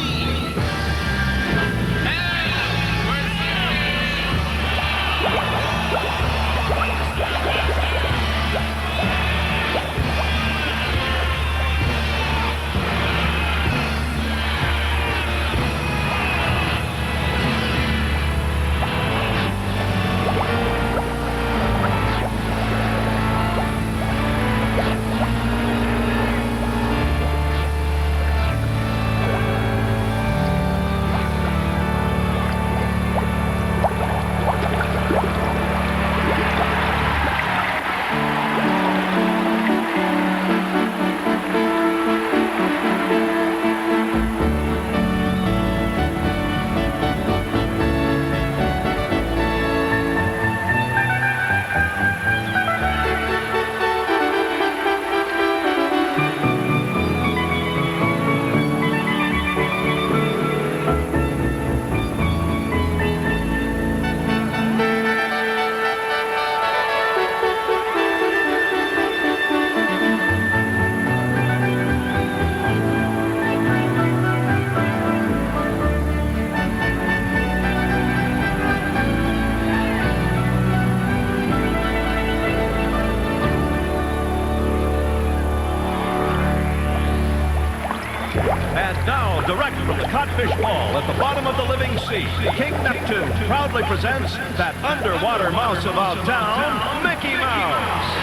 direct from the Codfish Ball at the bottom of the living sea, King Neptune proudly presents that underwater mouse of our town, Mickey Mouse.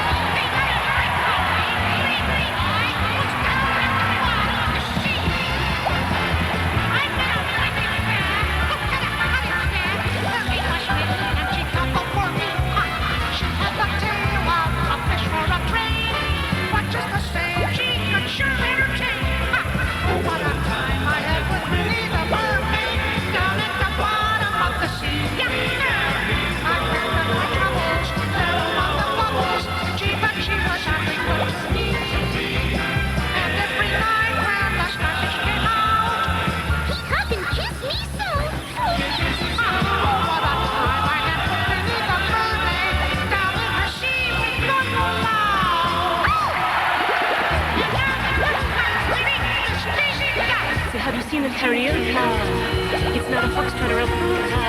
a foxtrot or a polka.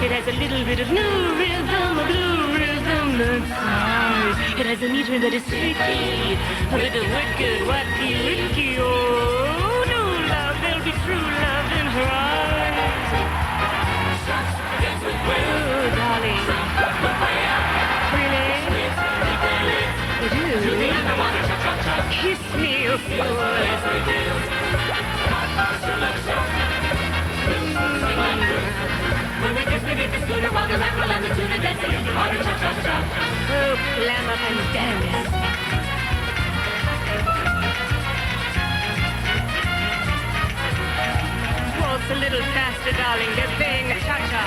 It has a little bit of new rhythm, a blue rhythm that's nice. It has a meter that is tricky, a little wicked, wacky, wicky. Oh, new love, there'll be true love in her eyes. Oh, darling. Really? It is. Kiss me, of course. When we kiss beneath the scooter while the mackerel and the tuna dancing in the water, cha-cha-cha. Oh, clam up and dance. Waltz a little faster, darling. They're playing the cha-cha.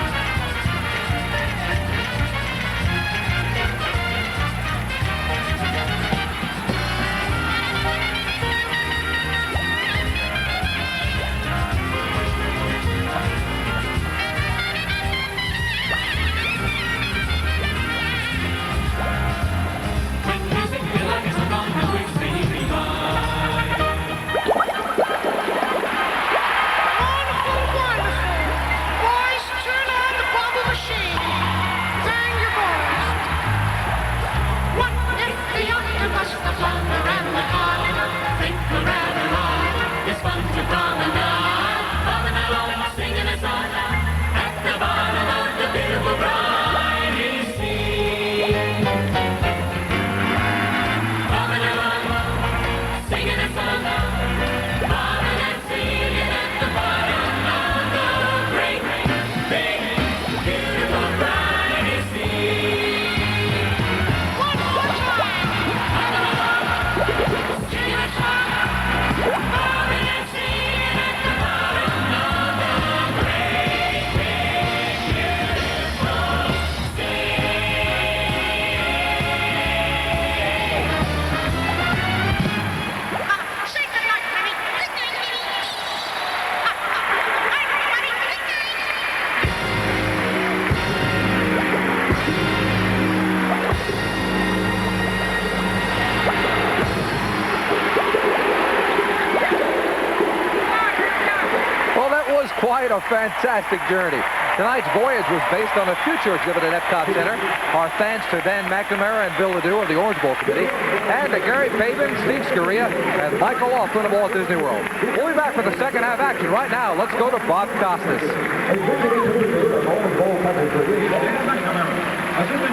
Quite a fantastic journey. Tonight's voyage was based on a future exhibit at Epcot Center. Our thanks to Dan McNamara and Bill Ledoux of the Orange Bowl Committee, and to Gary Pavin, Steve Scaria, and Michael Laughlin of Walt Disney World. We'll be back for the second half action. Right now, let's go to Bob Costas. Assistant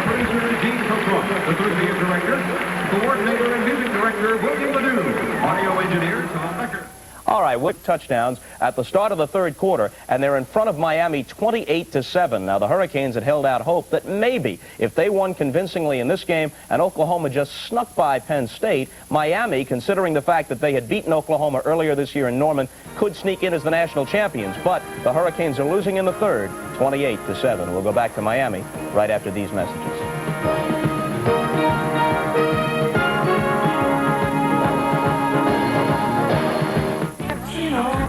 producer Gene Cook, associate director, coordinator and music director William Ledoux, audio engineer Tom Becker. All right, with touchdowns at the start of the third quarter, and they're in front of Miami 28-7. Now, the Hurricanes had held out hope that maybe if they won convincingly in this game and Oklahoma just snuck by Penn State, Miami, considering the fact that they had beaten Oklahoma earlier this year in Norman, could sneak in as the national champions. But the Hurricanes are losing in the third, 28-7. We'll go back to Miami right after these messages.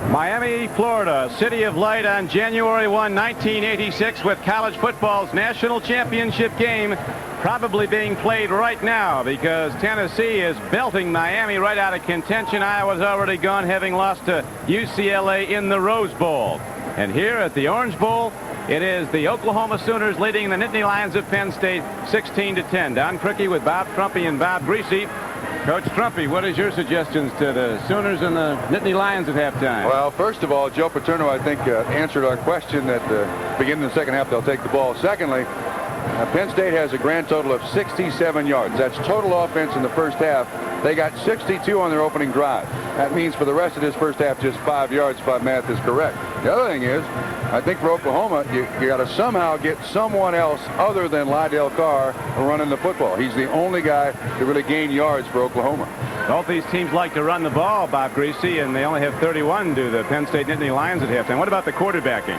Miami, Florida, City of Light on January 1, 1986, with college football's national championship game probably being played right now because Tennessee is belting Miami right out of contention. Iowa's already gone, having lost to UCLA in the Rose Bowl. And here at the Orange Bowl, it is the Oklahoma Sooners leading the Nittany Lions of Penn State 16-10. Don Criqui with Bob Trumpy and Bob Greasy. Coach Trumpy, what is your suggestions to the Sooners and the Nittany Lions at halftime? Well, first of all, Joe Paterno, I think, answered our question that beginning of the second half, they'll take the ball. Secondly, Penn State has a grand total of 67 yards. That's total offense in the first half. They got 62 on their opening drive. That means for the rest of this first half, just 5 yards, if my math is correct. The other thing is, I think for Oklahoma, you got to somehow get someone else other than Lydell Carr running the football. He's the only guy to really gain yards for Oklahoma. Both these teams like to run the ball, Bob Greasy, and they only have 31 to the Penn State Nittany Lions at halftime. What about the quarterbacking?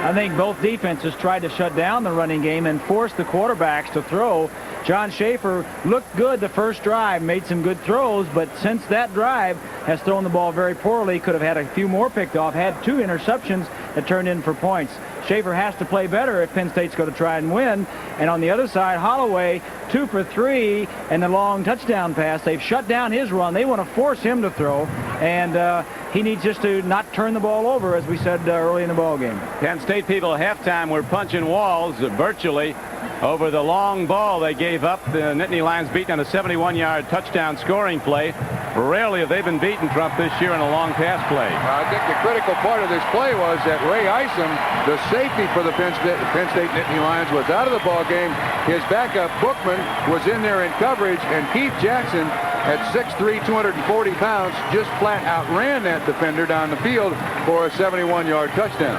I think both defenses tried to shut down the running game and force the quarterbacks to throw. John Schaefer looked good the first drive, made some good throws, but since that drive has thrown the ball very poorly, could have had a few more picked off, had 2 interceptions that turned in for points. Schaefer has to play better if Penn State's going to try and win. And on the other side, Holloway, 2 for 3 and the long touchdown pass. They've shut down his run. They want to force him to throw. and he needs just to not turn the ball over, as we said early in the ball game. Penn State people at halftime were punching walls virtually over the long ball they gave up. The Nittany Lions beaten on a 71-yard touchdown scoring play. Rarely have they been beaten, Trump, this year in a long pass play. I think the critical part of this play was that Ray Isom, the safety for the Penn State Nittany Lions, was out of the ball game. His backup, Bookman, was in there in coverage, and Keith Jackson, at 6'3", 240 pounds, just flat outran that defender down the field for a 71-yard touchdown.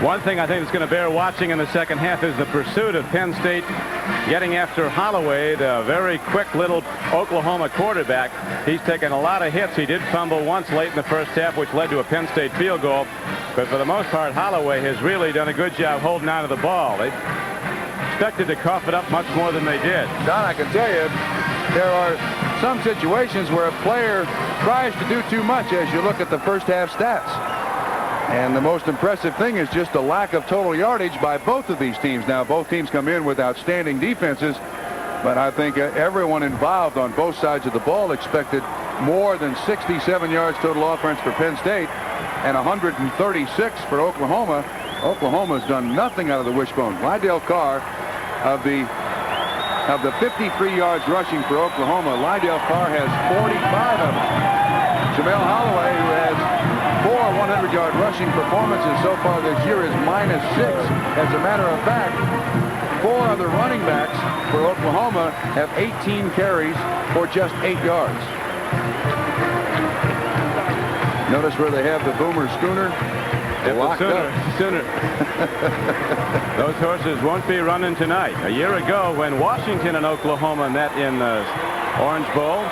One thing I think is going to bear watching in the second half is the pursuit of Penn State getting after Holloway, the very quick little Oklahoma quarterback. He's taken a lot of hits. He did fumble once late in the first half, which led to a Penn State field goal. But for the most part, Holloway has really done a good job holding on to the ball. They expected to cough it up much more than they did. Don, I can tell you, there are some situations where a player tries to do too much as you look at the first half stats. And the most impressive thing is just the lack of total yardage by both of these teams. Now, both teams come in with outstanding defenses, but I think everyone involved on both sides of the ball expected more than 67 yards total offense for Penn State and 136 for Oklahoma. Oklahoma's done nothing out of the wishbone. Lydell Carr, of the 53 yards rushing for Oklahoma, Lydell Carr has 45 of them. Jamel Holloway, who has 4 100-yard rushing performances so far this year, is -6. As a matter of fact, 4 other running backs for Oklahoma have 18 carries for just 8 yards. Notice where they have the Boomer Schooner locked up. Sooner. Those horses won't be running tonight. A year ago, when Washington and Oklahoma met in the Orange Bowl,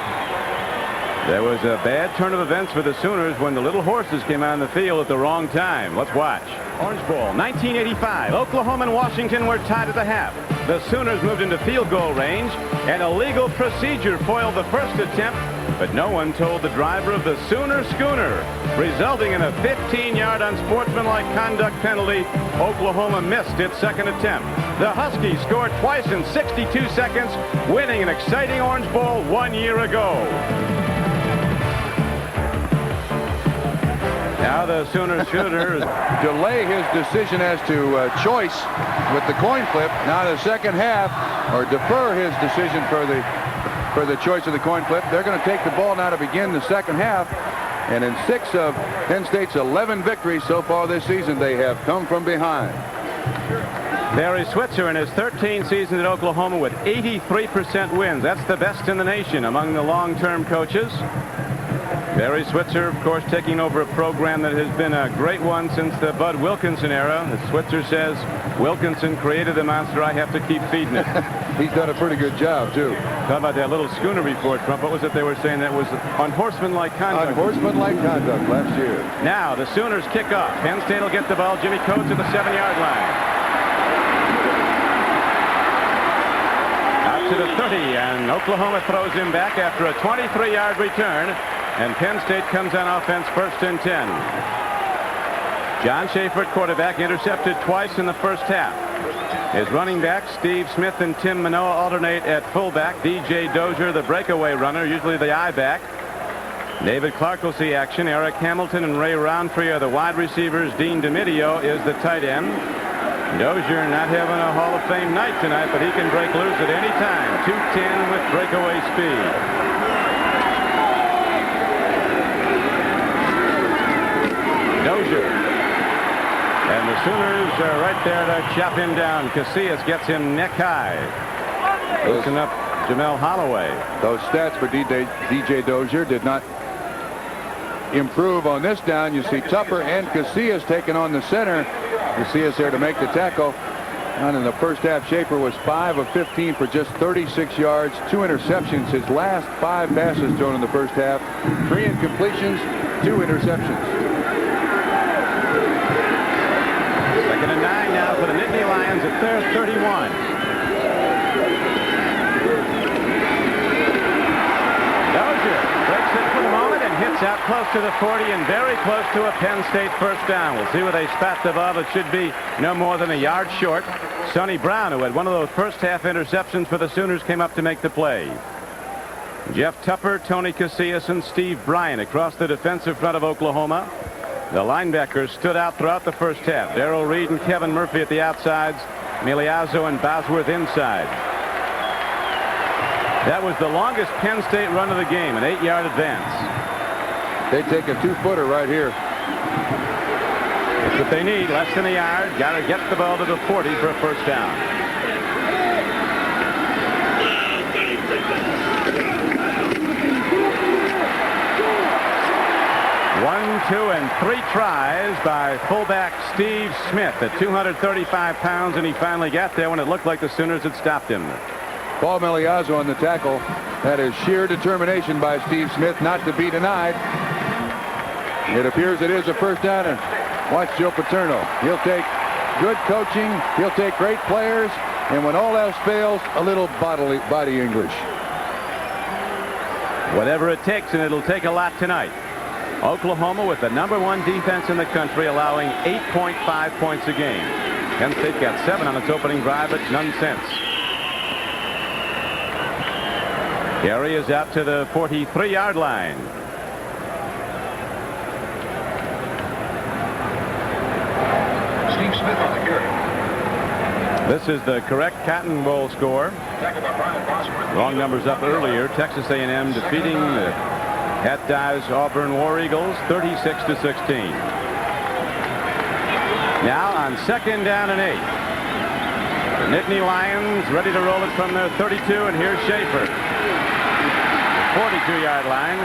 there was a bad turn of events for the Sooners when the little horses came on the field at the wrong time. Let's watch. Orange Bowl, 1985. Oklahoma and Washington were tied at the half. The Sooners moved into field goal range. An illegal procedure foiled the first attempt, but no one told the driver of the Sooner Schooner, resulting in a 15-yard unsportsmanlike conduct penalty. Oklahoma missed its second attempt. The Huskies scored twice in 62 seconds, winning an exciting Orange Bowl 1 year ago. Now the Sooner Schooner delay his decision as to choice with the coin flip. Now the second half, or defer his decision for the choice of the coin flip. They're going to take the ball now to begin the second half. And in 6 of Penn State's 11 victories so far this season, they have come from behind. Barry Switzer in his 13 seasons at Oklahoma with 83% wins. That's the best in the nation among the long-term coaches. Barry Switzer, of course, taking over a program that has been a great one since the Bud Wilkinson era. As Switzer says, Wilkinson created the monster. I have to keep feeding it. He's done a pretty good job, too. How about that little Schooner report, Trump? What was it they were saying? That was unhorsemanlike conduct. Unhorsemanlike conduct last year. Now the Sooners kick off. Penn State will get the ball. Jimmy Coates at the 7-yard line. Out to the 30, and Oklahoma throws him back after a 23-yard return. And Penn State comes on offense, 1st and 10. John Schaefer, quarterback, intercepted twice in the first half. His running backs, Steve Smith and Tim Manoa, alternate at fullback. D.J. Dozier, the breakaway runner, usually the I-back. David Clark will see action. Eric Hamilton and Ray Roundtree are the wide receivers. Dean DeMidio is the tight end. Dozier not having a Hall of Fame night tonight, but he can break loose at any time. 210 with breakaway speed. Dozier. And the Sooners are right there to chop him down. Casillas gets him neck high. Loosen up Jamel Holloway. Those stats for DJ Dozier did not improve on this down. You see Tupper and Casillas taking on the center. Casillas there to make the tackle. And in the first half, Schaefer was 5 of 15 for just 36 yards, 2 interceptions. His last 5 passes thrown in the first half, 3 incompletions, 2 interceptions. 2nd and 9 now for the Nittany Lions at their 31. Dozier breaks it for the moment and hits out close to the 40 and very close to a Penn State first down. We'll see where they spot the ball. It should be no more than a yard short. Sonny Brown, who had one of those first half interceptions for the Sooners, came up to make the play. Jeff Tupper, Tony Casillas, and Steve Bryant across the defensive front of Oklahoma. The linebackers stood out throughout the first half. Darrell Reed and Kevin Murphy at the outsides. Miliazzo and Bosworth inside. That was the longest Penn State run of the game, an 8-yard advance. They take a 2-footer right here. That's what they need, less than a yard. Got to get the ball to the 40 for a first down. One, two, and 3 tries by fullback Steve Smith at 235 pounds, and he finally got there when it looked like the Sooners had stopped him. Paul Miliazzo on the tackle. That is sheer determination by Steve Smith not to be denied. It appears it is a first down, and watch Joe Paterno. He'll take good coaching. He'll take great players, and when all else fails, a little body English. Whatever it takes, and it'll take a lot tonight. Oklahoma with the #1 defense in the country, allowing 8.5 points a game. Penn State got 7 on its opening drive, but none since. Gary is out to the 43-yard line. Steve Smith on the carry. This is the correct Cotton Bowl score. Wrong numbers up earlier. Texas A&M defeating the Hat Dives Auburn War Eagles 36-16. Now on 2nd down and 8. The Nittany Lions ready to roll it from their 32, and here's Schaefer. 42-yard line.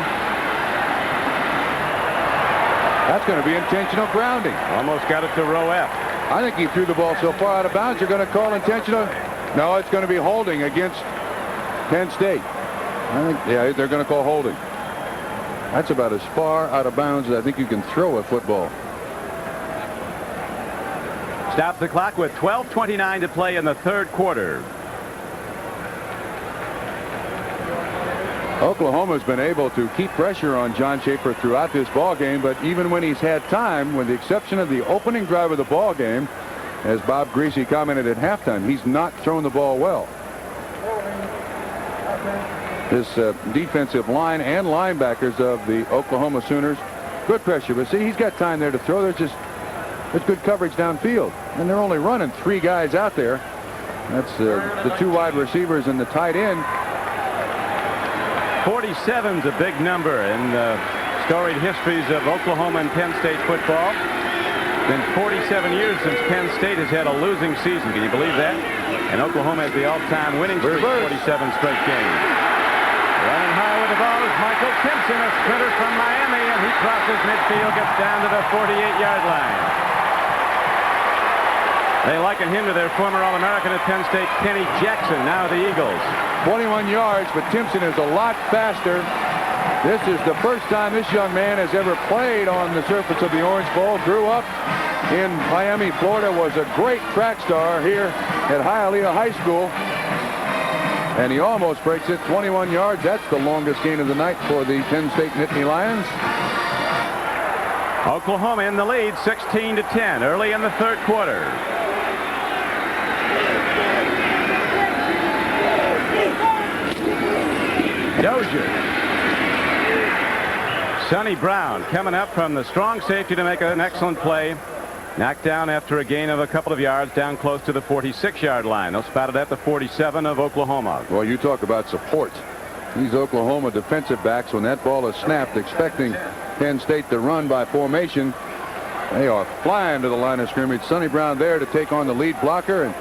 That's going to be intentional grounding. Almost got it to row F. I think he threw the ball so far out of bounds, you're going to call intentional. No, it's going to be holding against Penn State. I think, yeah, they're going to call holding. That's about as far out of bounds as I think you can throw a football. Stop the clock with 12:29 to play in the 3rd quarter. Oklahoma's been able to keep pressure on John Schaefer throughout this ball game, but even when he's had time, with the exception of the opening drive of the ball game, as Bob Greasy commented at halftime, he's not thrown the ball well. This defensive line and linebackers of the Oklahoma Sooners, good pressure, but see, he's got time there to throw. There's good coverage downfield, and they're only running 3 guys out there. That's the 2 wide receivers and the tight end. 47's a big number in the storied histories of Oklahoma and Penn State football. It's been 47 years since Penn State has had a losing season. Can you believe that? And Oklahoma has the all-time winning streak, 47 straight games. Running high with the ball is Michael Timpson, a sprinter from Miami, and he crosses midfield, gets down to the 48-yard line. They liken him to their former All-American at Penn State, Kenny Jackson, now the Eagles. 21 yards, but Timpson is a lot faster. This is the first time this young man has ever played on the surface of the Orange Bowl. Grew up in Miami, Florida, was a great track star here at Hialeah High School. And he almost breaks it, 21 yards. That's the longest gain of the night for the Penn State Nittany Lions. Oklahoma in the lead, 16-10, early in the 3rd quarter. Dozier. Sonny Brown coming up from the strong safety to make an excellent play. Knocked down after a gain of a couple of yards down close to the 46-yard line. They'll spot it at the 47 of Oklahoma. Well, you talk about support. These Oklahoma defensive backs, when that ball is snapped, expecting Penn State to run by formation, they are flying to the line of scrimmage. Sonny Brown there to take on the lead blocker and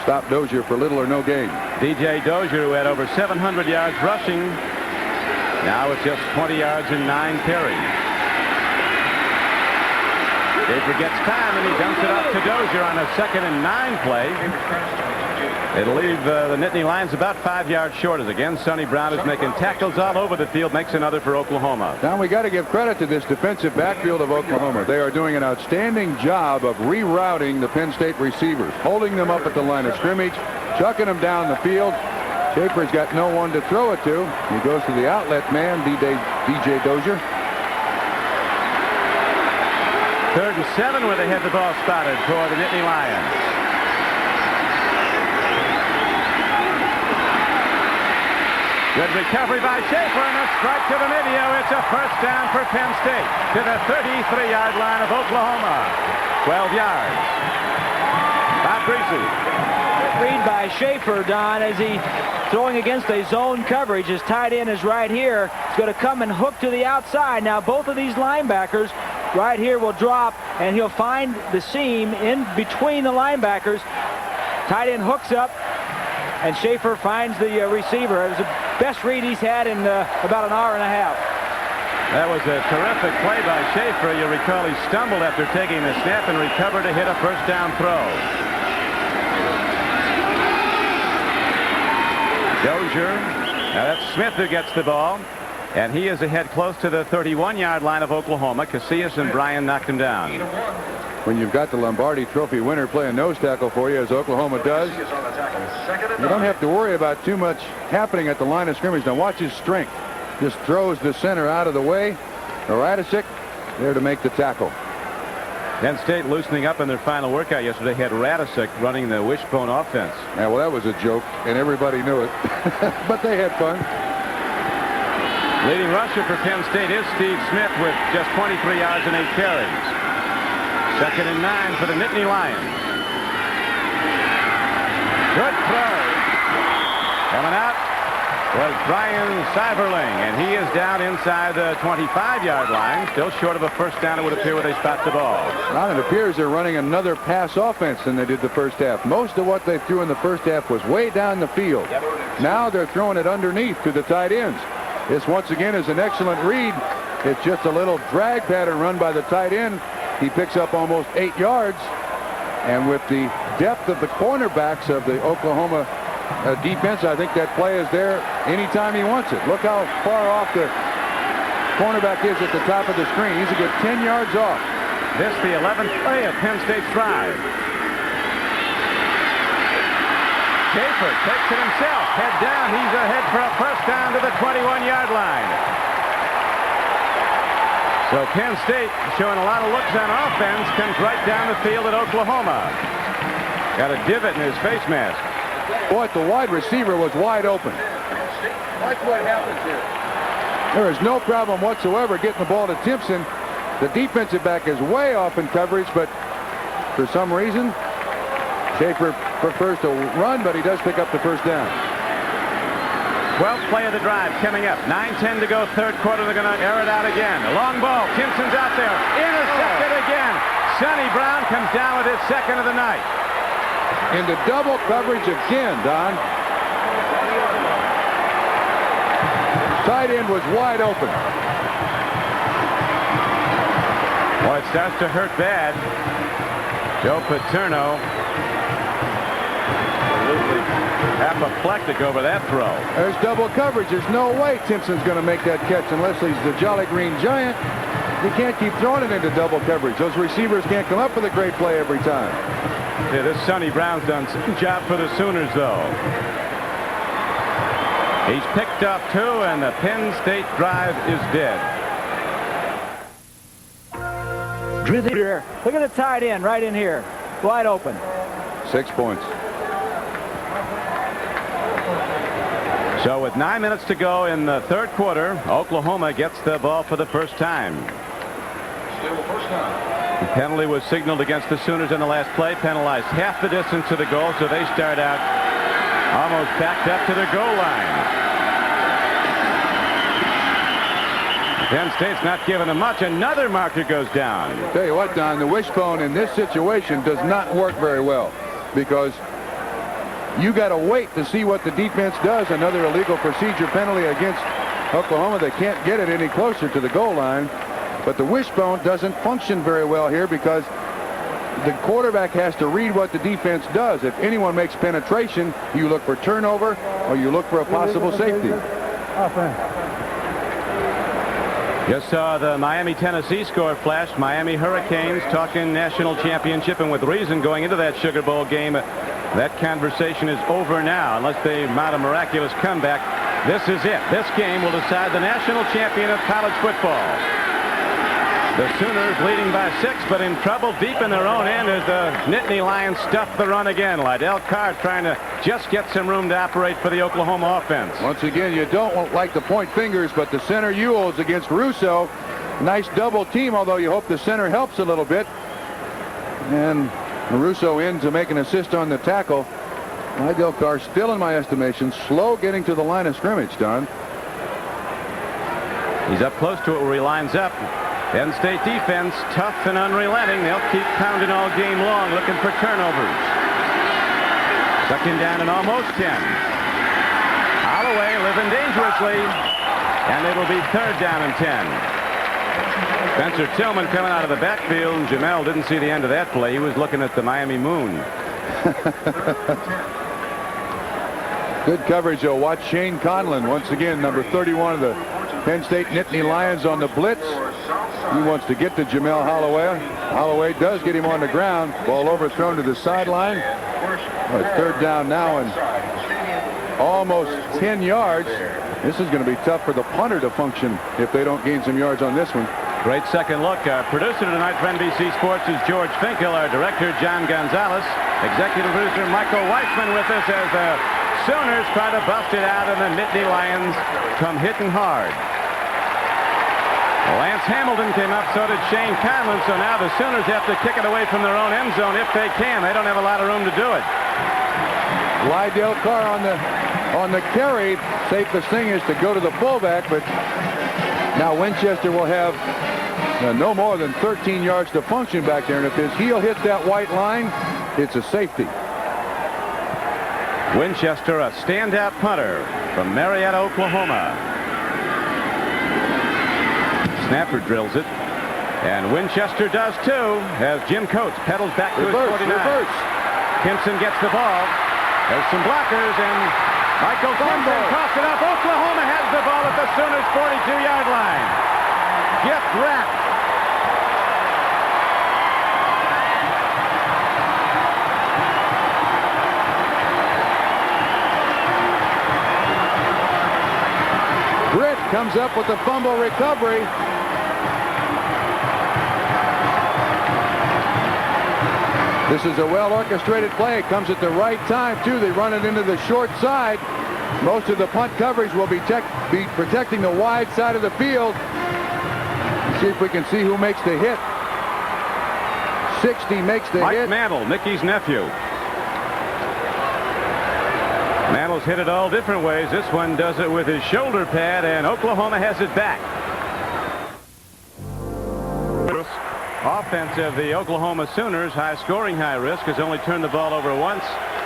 stop Dozier for little or no gain. DJ Dozier, who had over 700 yards rushing, now it's just 20 yards and 9 carries. Schaefer gets time, and he dumps it off to Dozier on a 2nd and 9 play. It'll leave the Nittany Lions about 5 yards short, as again Sonny Brown is making tackles all over the field, makes another for Oklahoma. Now we got to give credit to this defensive backfield of Oklahoma. They are doing an outstanding job of rerouting the Penn State receivers, holding them up at the line of scrimmage, chucking them down the field. Schaefer's got no one to throw it to. He goes to the outlet man, DJ Dozier. 3rd and 7 where they had the ball spotted for the Nittany Lions. Good recovery by Schaefer, and a strike to the Nittany. It's a first down for Penn State to the 33-yard line of Oklahoma. 12 yards. Bob Greasy. Read by Schaefer, Don, as he throwing against a zone coverage. His tight end is right here. He's going to come and hook to the outside. Now both of these linebackers right here will drop, and he'll find the seam in between the linebackers. Tight end hooks up, and Schaefer finds the receiver. It was the best read he's had in about an hour and a half. That was a terrific play by Schaefer. You recall he stumbled after taking the snap and recovered to hit a first down throw. Dozier. Now that's Smith who gets the ball, and he is ahead close to the 31-yard line of Oklahoma. Casillas and Bryan knocked him down. When you've got the Lombardi Trophy winner playing nose tackle for you, as Oklahoma does, you don't have to worry about too much happening at the line of scrimmage. Now watch his strength. Just throws the center out of the way. Radisic there to make the tackle. Penn State loosening up in their final workout yesterday had Radisic running the wishbone offense. Yeah, well, that was a joke, and everybody knew it. But they had fun. Leading rusher for Penn State is Steve Smith with just 23 yards and 8 carries. 2nd and 9 for the Nittany Lions. Good throw. Coming out was Brian Seiberling, and he is down inside the 25-yard line. Still short of a first down, it would appear, where they spot the ball. Well, it appears they're running another pass offense than they did the first half. Most of what they threw in the first half was way down the field. Now they're throwing it underneath to the tight ends. This, once again, is an excellent read. It's just a little drag pattern run by the tight end. He picks up almost 8 yards. And with the depth of the cornerbacks of the Oklahoma defense, I think that play is there anytime he wants it. Look how far off the cornerback is at the top of the screen. He's a good 10 yards off. This the 11th play of Penn State's drive. Schaefer takes it himself. Head down. He's ahead for a first down to the 21-yard line. So Penn State, showing a lot of looks on offense, comes right down the field at Oklahoma. Got a divot in his face mask. Boy, the wide receiver was wide open. Watch what happens here. There is no problem whatsoever getting the ball to Timpson. The defensive back is way off in coverage, but for some reason, Schaefer prefers to run, but he does pick up the first down. 12th play of the drive coming up. 9:10 to go, third quarter. They're going to air it out again. A long ball. Timpson's out there. Intercepted again. Sonny Brown comes down with his second of the night. Into double coverage again, Don. Tight end was wide open. Boy, it starts to hurt bad. Joe Paterno absolutely apoplectic over that throw. There's double coverage. There's no way Timpson's going to make that catch unless he's the Jolly Green Giant. You can't keep throwing it into double coverage. Those receivers can't come up with a great play every time. Yeah, this Sonny Brown's done some job for the Sooners, though. He's picked up 2, and the Penn State drive is dead. Here. Look at the tight end right in here. Wide open. 6 points. So with 9 minutes to go in the third quarter, Oklahoma gets the ball for the first time. The penalty was signaled against the Sooners in the last play. Penalized half the distance to the goal, so they start out almost backed up to the goal line. Penn State's not giving them much. Another marker goes down. Tell you what, Don, the wishbone in this situation does not work very well because you got to wait to see what the defense does. Another illegal procedure penalty against Oklahoma. They can't get it any closer to the goal line. But the wishbone doesn't function very well here because the quarterback has to read what the defense does. If anyone makes penetration, you look for turnover or you look for a possible safety. Just saw the Miami-Tennessee score flashed. Miami Hurricanes talking national championship, and with reason going into that Sugar Bowl game. That conversation is over now unless they mount a miraculous comeback. This is it. This game will decide the national champion of college football. The Sooners leading by 6 but in trouble deep in their own end as the Nittany Lions stuff the run again. Liddell Carr trying to just get some room to operate for the Oklahoma offense. Once again, you don't like to point fingers, but the center Ewell's against Russo. Nice double team, although you hope the center helps a little bit. And Russo in to make an assist on the tackle. Liddell Carr still, in my estimation, slow getting to the line of scrimmage, Don. He's up close to it where he lines up. Penn State defense, tough and unrelenting. They'll keep pounding all game long, looking for turnovers. Second down and almost 10. Holloway living dangerously, and it'll be third down and 10. Spencer Tillman coming out of the backfield. Jamel didn't see the end of that play. He was looking at the Miami moon. Good coverage, though. Watch Shane Conlon, once again, number 31 of the Penn State Nittany Lions on the blitz. He wants to get to Jamel Holloway. Holloway does get him on the ground. Ball overthrown to the sideline. Well, it's third down now and almost 10 yards. This is going to be tough for the punter to function if they don't gain some yards on this one. Great second look. Producer tonight for NBC Sports is George Finkel. Our director, John Gonzalez. Executive producer, Michael Weissman, with us as the Sooners try to bust it out, and the Nittany Lions come hitting hard. Lance Hamilton came up, so did Shane Conlon, so now the Sooners have to kick it away from their own end zone if they can. They don't have a lot of room to do it. Liddell Carr on the carry. Safest thing is to go to the fullback, but now Winchester will have no more than 13 yards to function back there, and if his heel hits that white line, it's a safety. Winchester, a standout punter from Marietta, Oklahoma. Snapper drills it, and Winchester does too, as Jim Coates pedals back to his 49. Reverse. Kimpson gets the ball. There's some blockers, and Michael Kimpson tossed it up. Oklahoma has the ball at the Sooners' 42-yard line. Gift wrapped. Britt comes up with the fumble recovery. This is a well-orchestrated play. It comes at the right time, too. They run it into the short side. Most of the punt coverage will be protecting the wide side of the field. Let's see if we can see who makes the hit. 60 makes the hit. Mike Mantle, Mickey's nephew. Mantle's hit it all different ways. This one does it with his shoulder pad, and Oklahoma has it back. Offense of the Oklahoma Sooners, high scoring, high risk, has only turned the ball over once.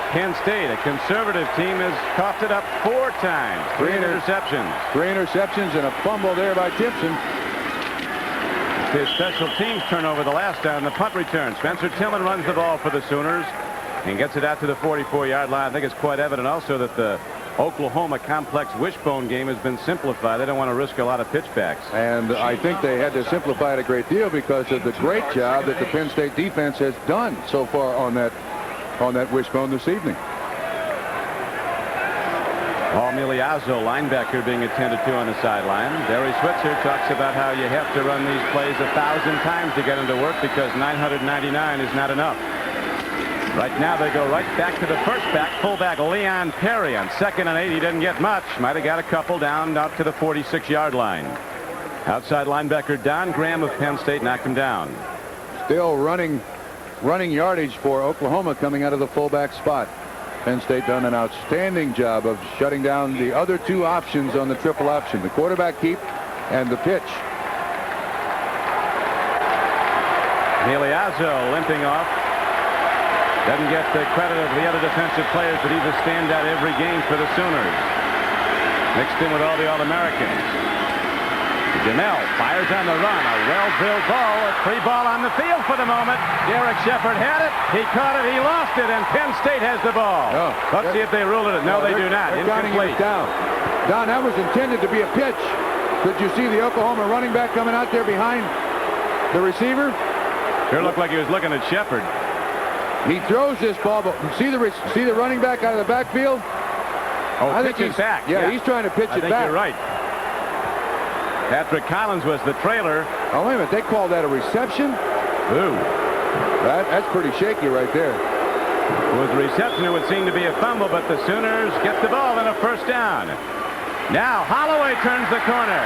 Penn State, a conservative team, has coughed it up 4 times. 3 interceptions. 3 interceptions and a fumble there by Timpson. His special teams turnover the last down, the punt return. Spencer Tillman runs the ball for the Sooners and gets it out to the 44-yard line. I think it's quite evident also that the Oklahoma complex wishbone game has been simplified. They don't want to risk a lot of pitchbacks. And I think they had to simplify it a great deal because of the great job that the Penn State defense has done so far on that wishbone this evening. Paul Miliazzo, linebacker, being attended to on the sideline. Barry Switzer talks about how you have to run these plays 1,000 times to get them to work because 999 is not enough. Right now they go right back to the first back, fullback Leon Perry on 2nd and 8. He didn't get much. Might have got a couple down out to the 46-yard line. Outside linebacker Don Graham of Penn State knocked him down. Still running yardage for Oklahoma coming out of the fullback spot. Penn State done an outstanding job of shutting down the other 2 options on the triple option, the quarterback keep and the pitch. Miliazzo limping off. Doesn't get the credit of the other defensive players, but he's a standout every game for the Sooners. Mixed in with all the All-Americans. Jamel fires on the run. A well-drilled ball. A free ball on the field for the moment. Derek Shepard had it. He caught it. He lost it. And Penn State has the ball. Oh, let's see if they ruled it. No, they do not. Incomplete. Down. Don, that was intended to be a pitch. Did you see the Oklahoma running back coming out there behind the receiver? Sure looked like he was looking at Shepard. He throws this ball, but see the running back out of the backfield? Oh, I think he's back. Yeah, he's trying to pitch it back. I think you're right. Patrick Collins was the trailer. Oh, wait a minute. They called that a reception? Ooh. That's pretty shaky right there. It was a reception. It would seem to be a fumble, but the Sooners get the ball in a first down. Now Holloway turns the corner.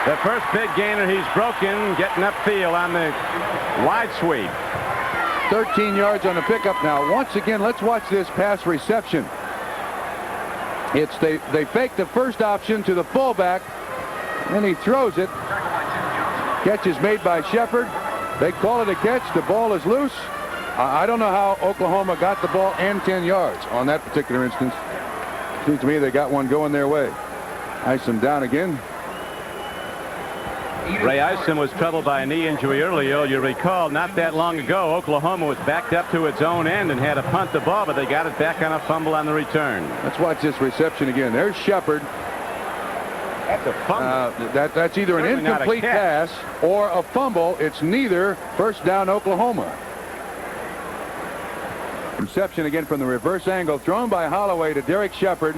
The first big gainer he's broken, getting upfield on the wide sweep. 13 yards on the pickup now. Once again, let's watch this pass reception. They fake the first option to the fullback, and he throws it. Catch is made by Shepard. They call it a catch. The ball is loose. I don't know how Oklahoma got the ball and 10 yards on that particular instance. Seems to me they got one going their way. Isom down again. Ray Isom was troubled by a knee injury earlier. You recall not that long ago, Oklahoma was backed up to its own end and had to punt the ball, but they got it back on a fumble on the return. Let's watch this reception again. There's Shepard. That's a fumble. That's either an Certainly not a incomplete catch. pass or a fumble. It's neither. First down, Oklahoma. Reception again from the reverse angle, thrown by Holloway to Derek Shepard.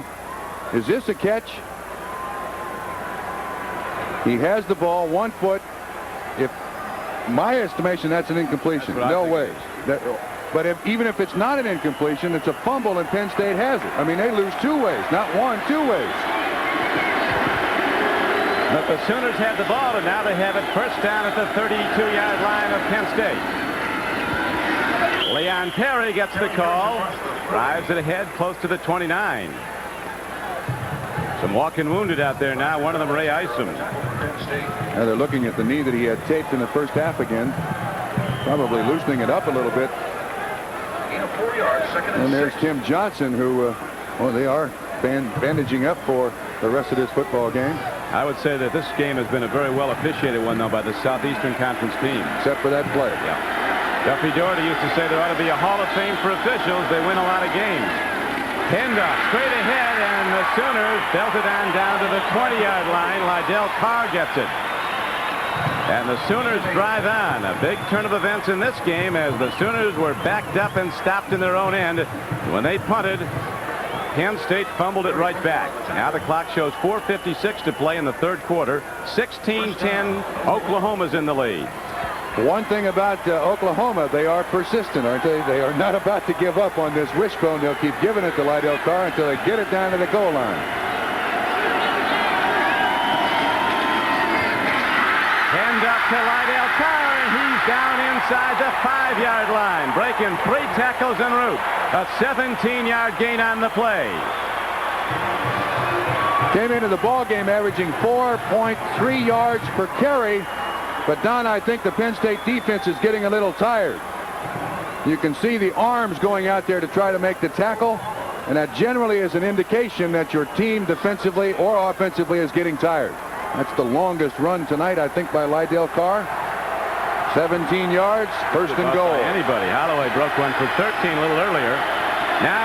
Is this a catch? He has the ball, 1 foot. If my estimation, that's an incompletion. No way. But even if it's not an incompletion, it's a fumble, and Penn State has it. I mean, they lose 2 ways, not 1, 2 ways. But the Sooners have the ball, and now they have it first down at the 32-yard line of Penn State. Leon Perry gets the call, drives it ahead close to the 29. Some walking wounded out there now. One of them, Ray Isom. Now they're looking at the knee that he had taped in the first half again. Probably loosening it up a little bit. And there's Tim Johnson, who, well, they are bandaging up for the rest of this football game. I would say that this game has been a very well officiated one, though, by the Southeastern Conference team. Except for that play. Yeah. Duffy Doherty used to say there ought to be a Hall of Fame for officials. They win a lot of games. Handoff straight ahead, and the Sooners belted on down to the 20-yard line. Lydell Carr gets it. And the Sooners drive on. A big turn of events in this game as the Sooners were backed up and stopped in their own end. When they punted, Penn State fumbled it right back. Now the clock shows 4:56 to play in the third quarter. 16-10, Oklahoma's in the lead. One thing about Oklahoma, they are persistent, aren't they? They are not about to give up on this wishbone. They'll keep giving it to Lydell Carr until they get it down to the goal line. Hand up to Lydell Carr, and he's down inside the 5-yard line, breaking 3 tackles en route. A 17-yard gain on the play. Came into the ball game averaging 4.3 yards per carry. But, Don, I think the Penn State defense is getting a little tired. You can see the arms going out there to try to make the tackle, and that generally is an indication that your team defensively or offensively is getting tired. That's the longest run tonight, I think, by Lydell Carr. 17 yards, first and goal. Anybody. Holloway broke one for 13 a little earlier. Now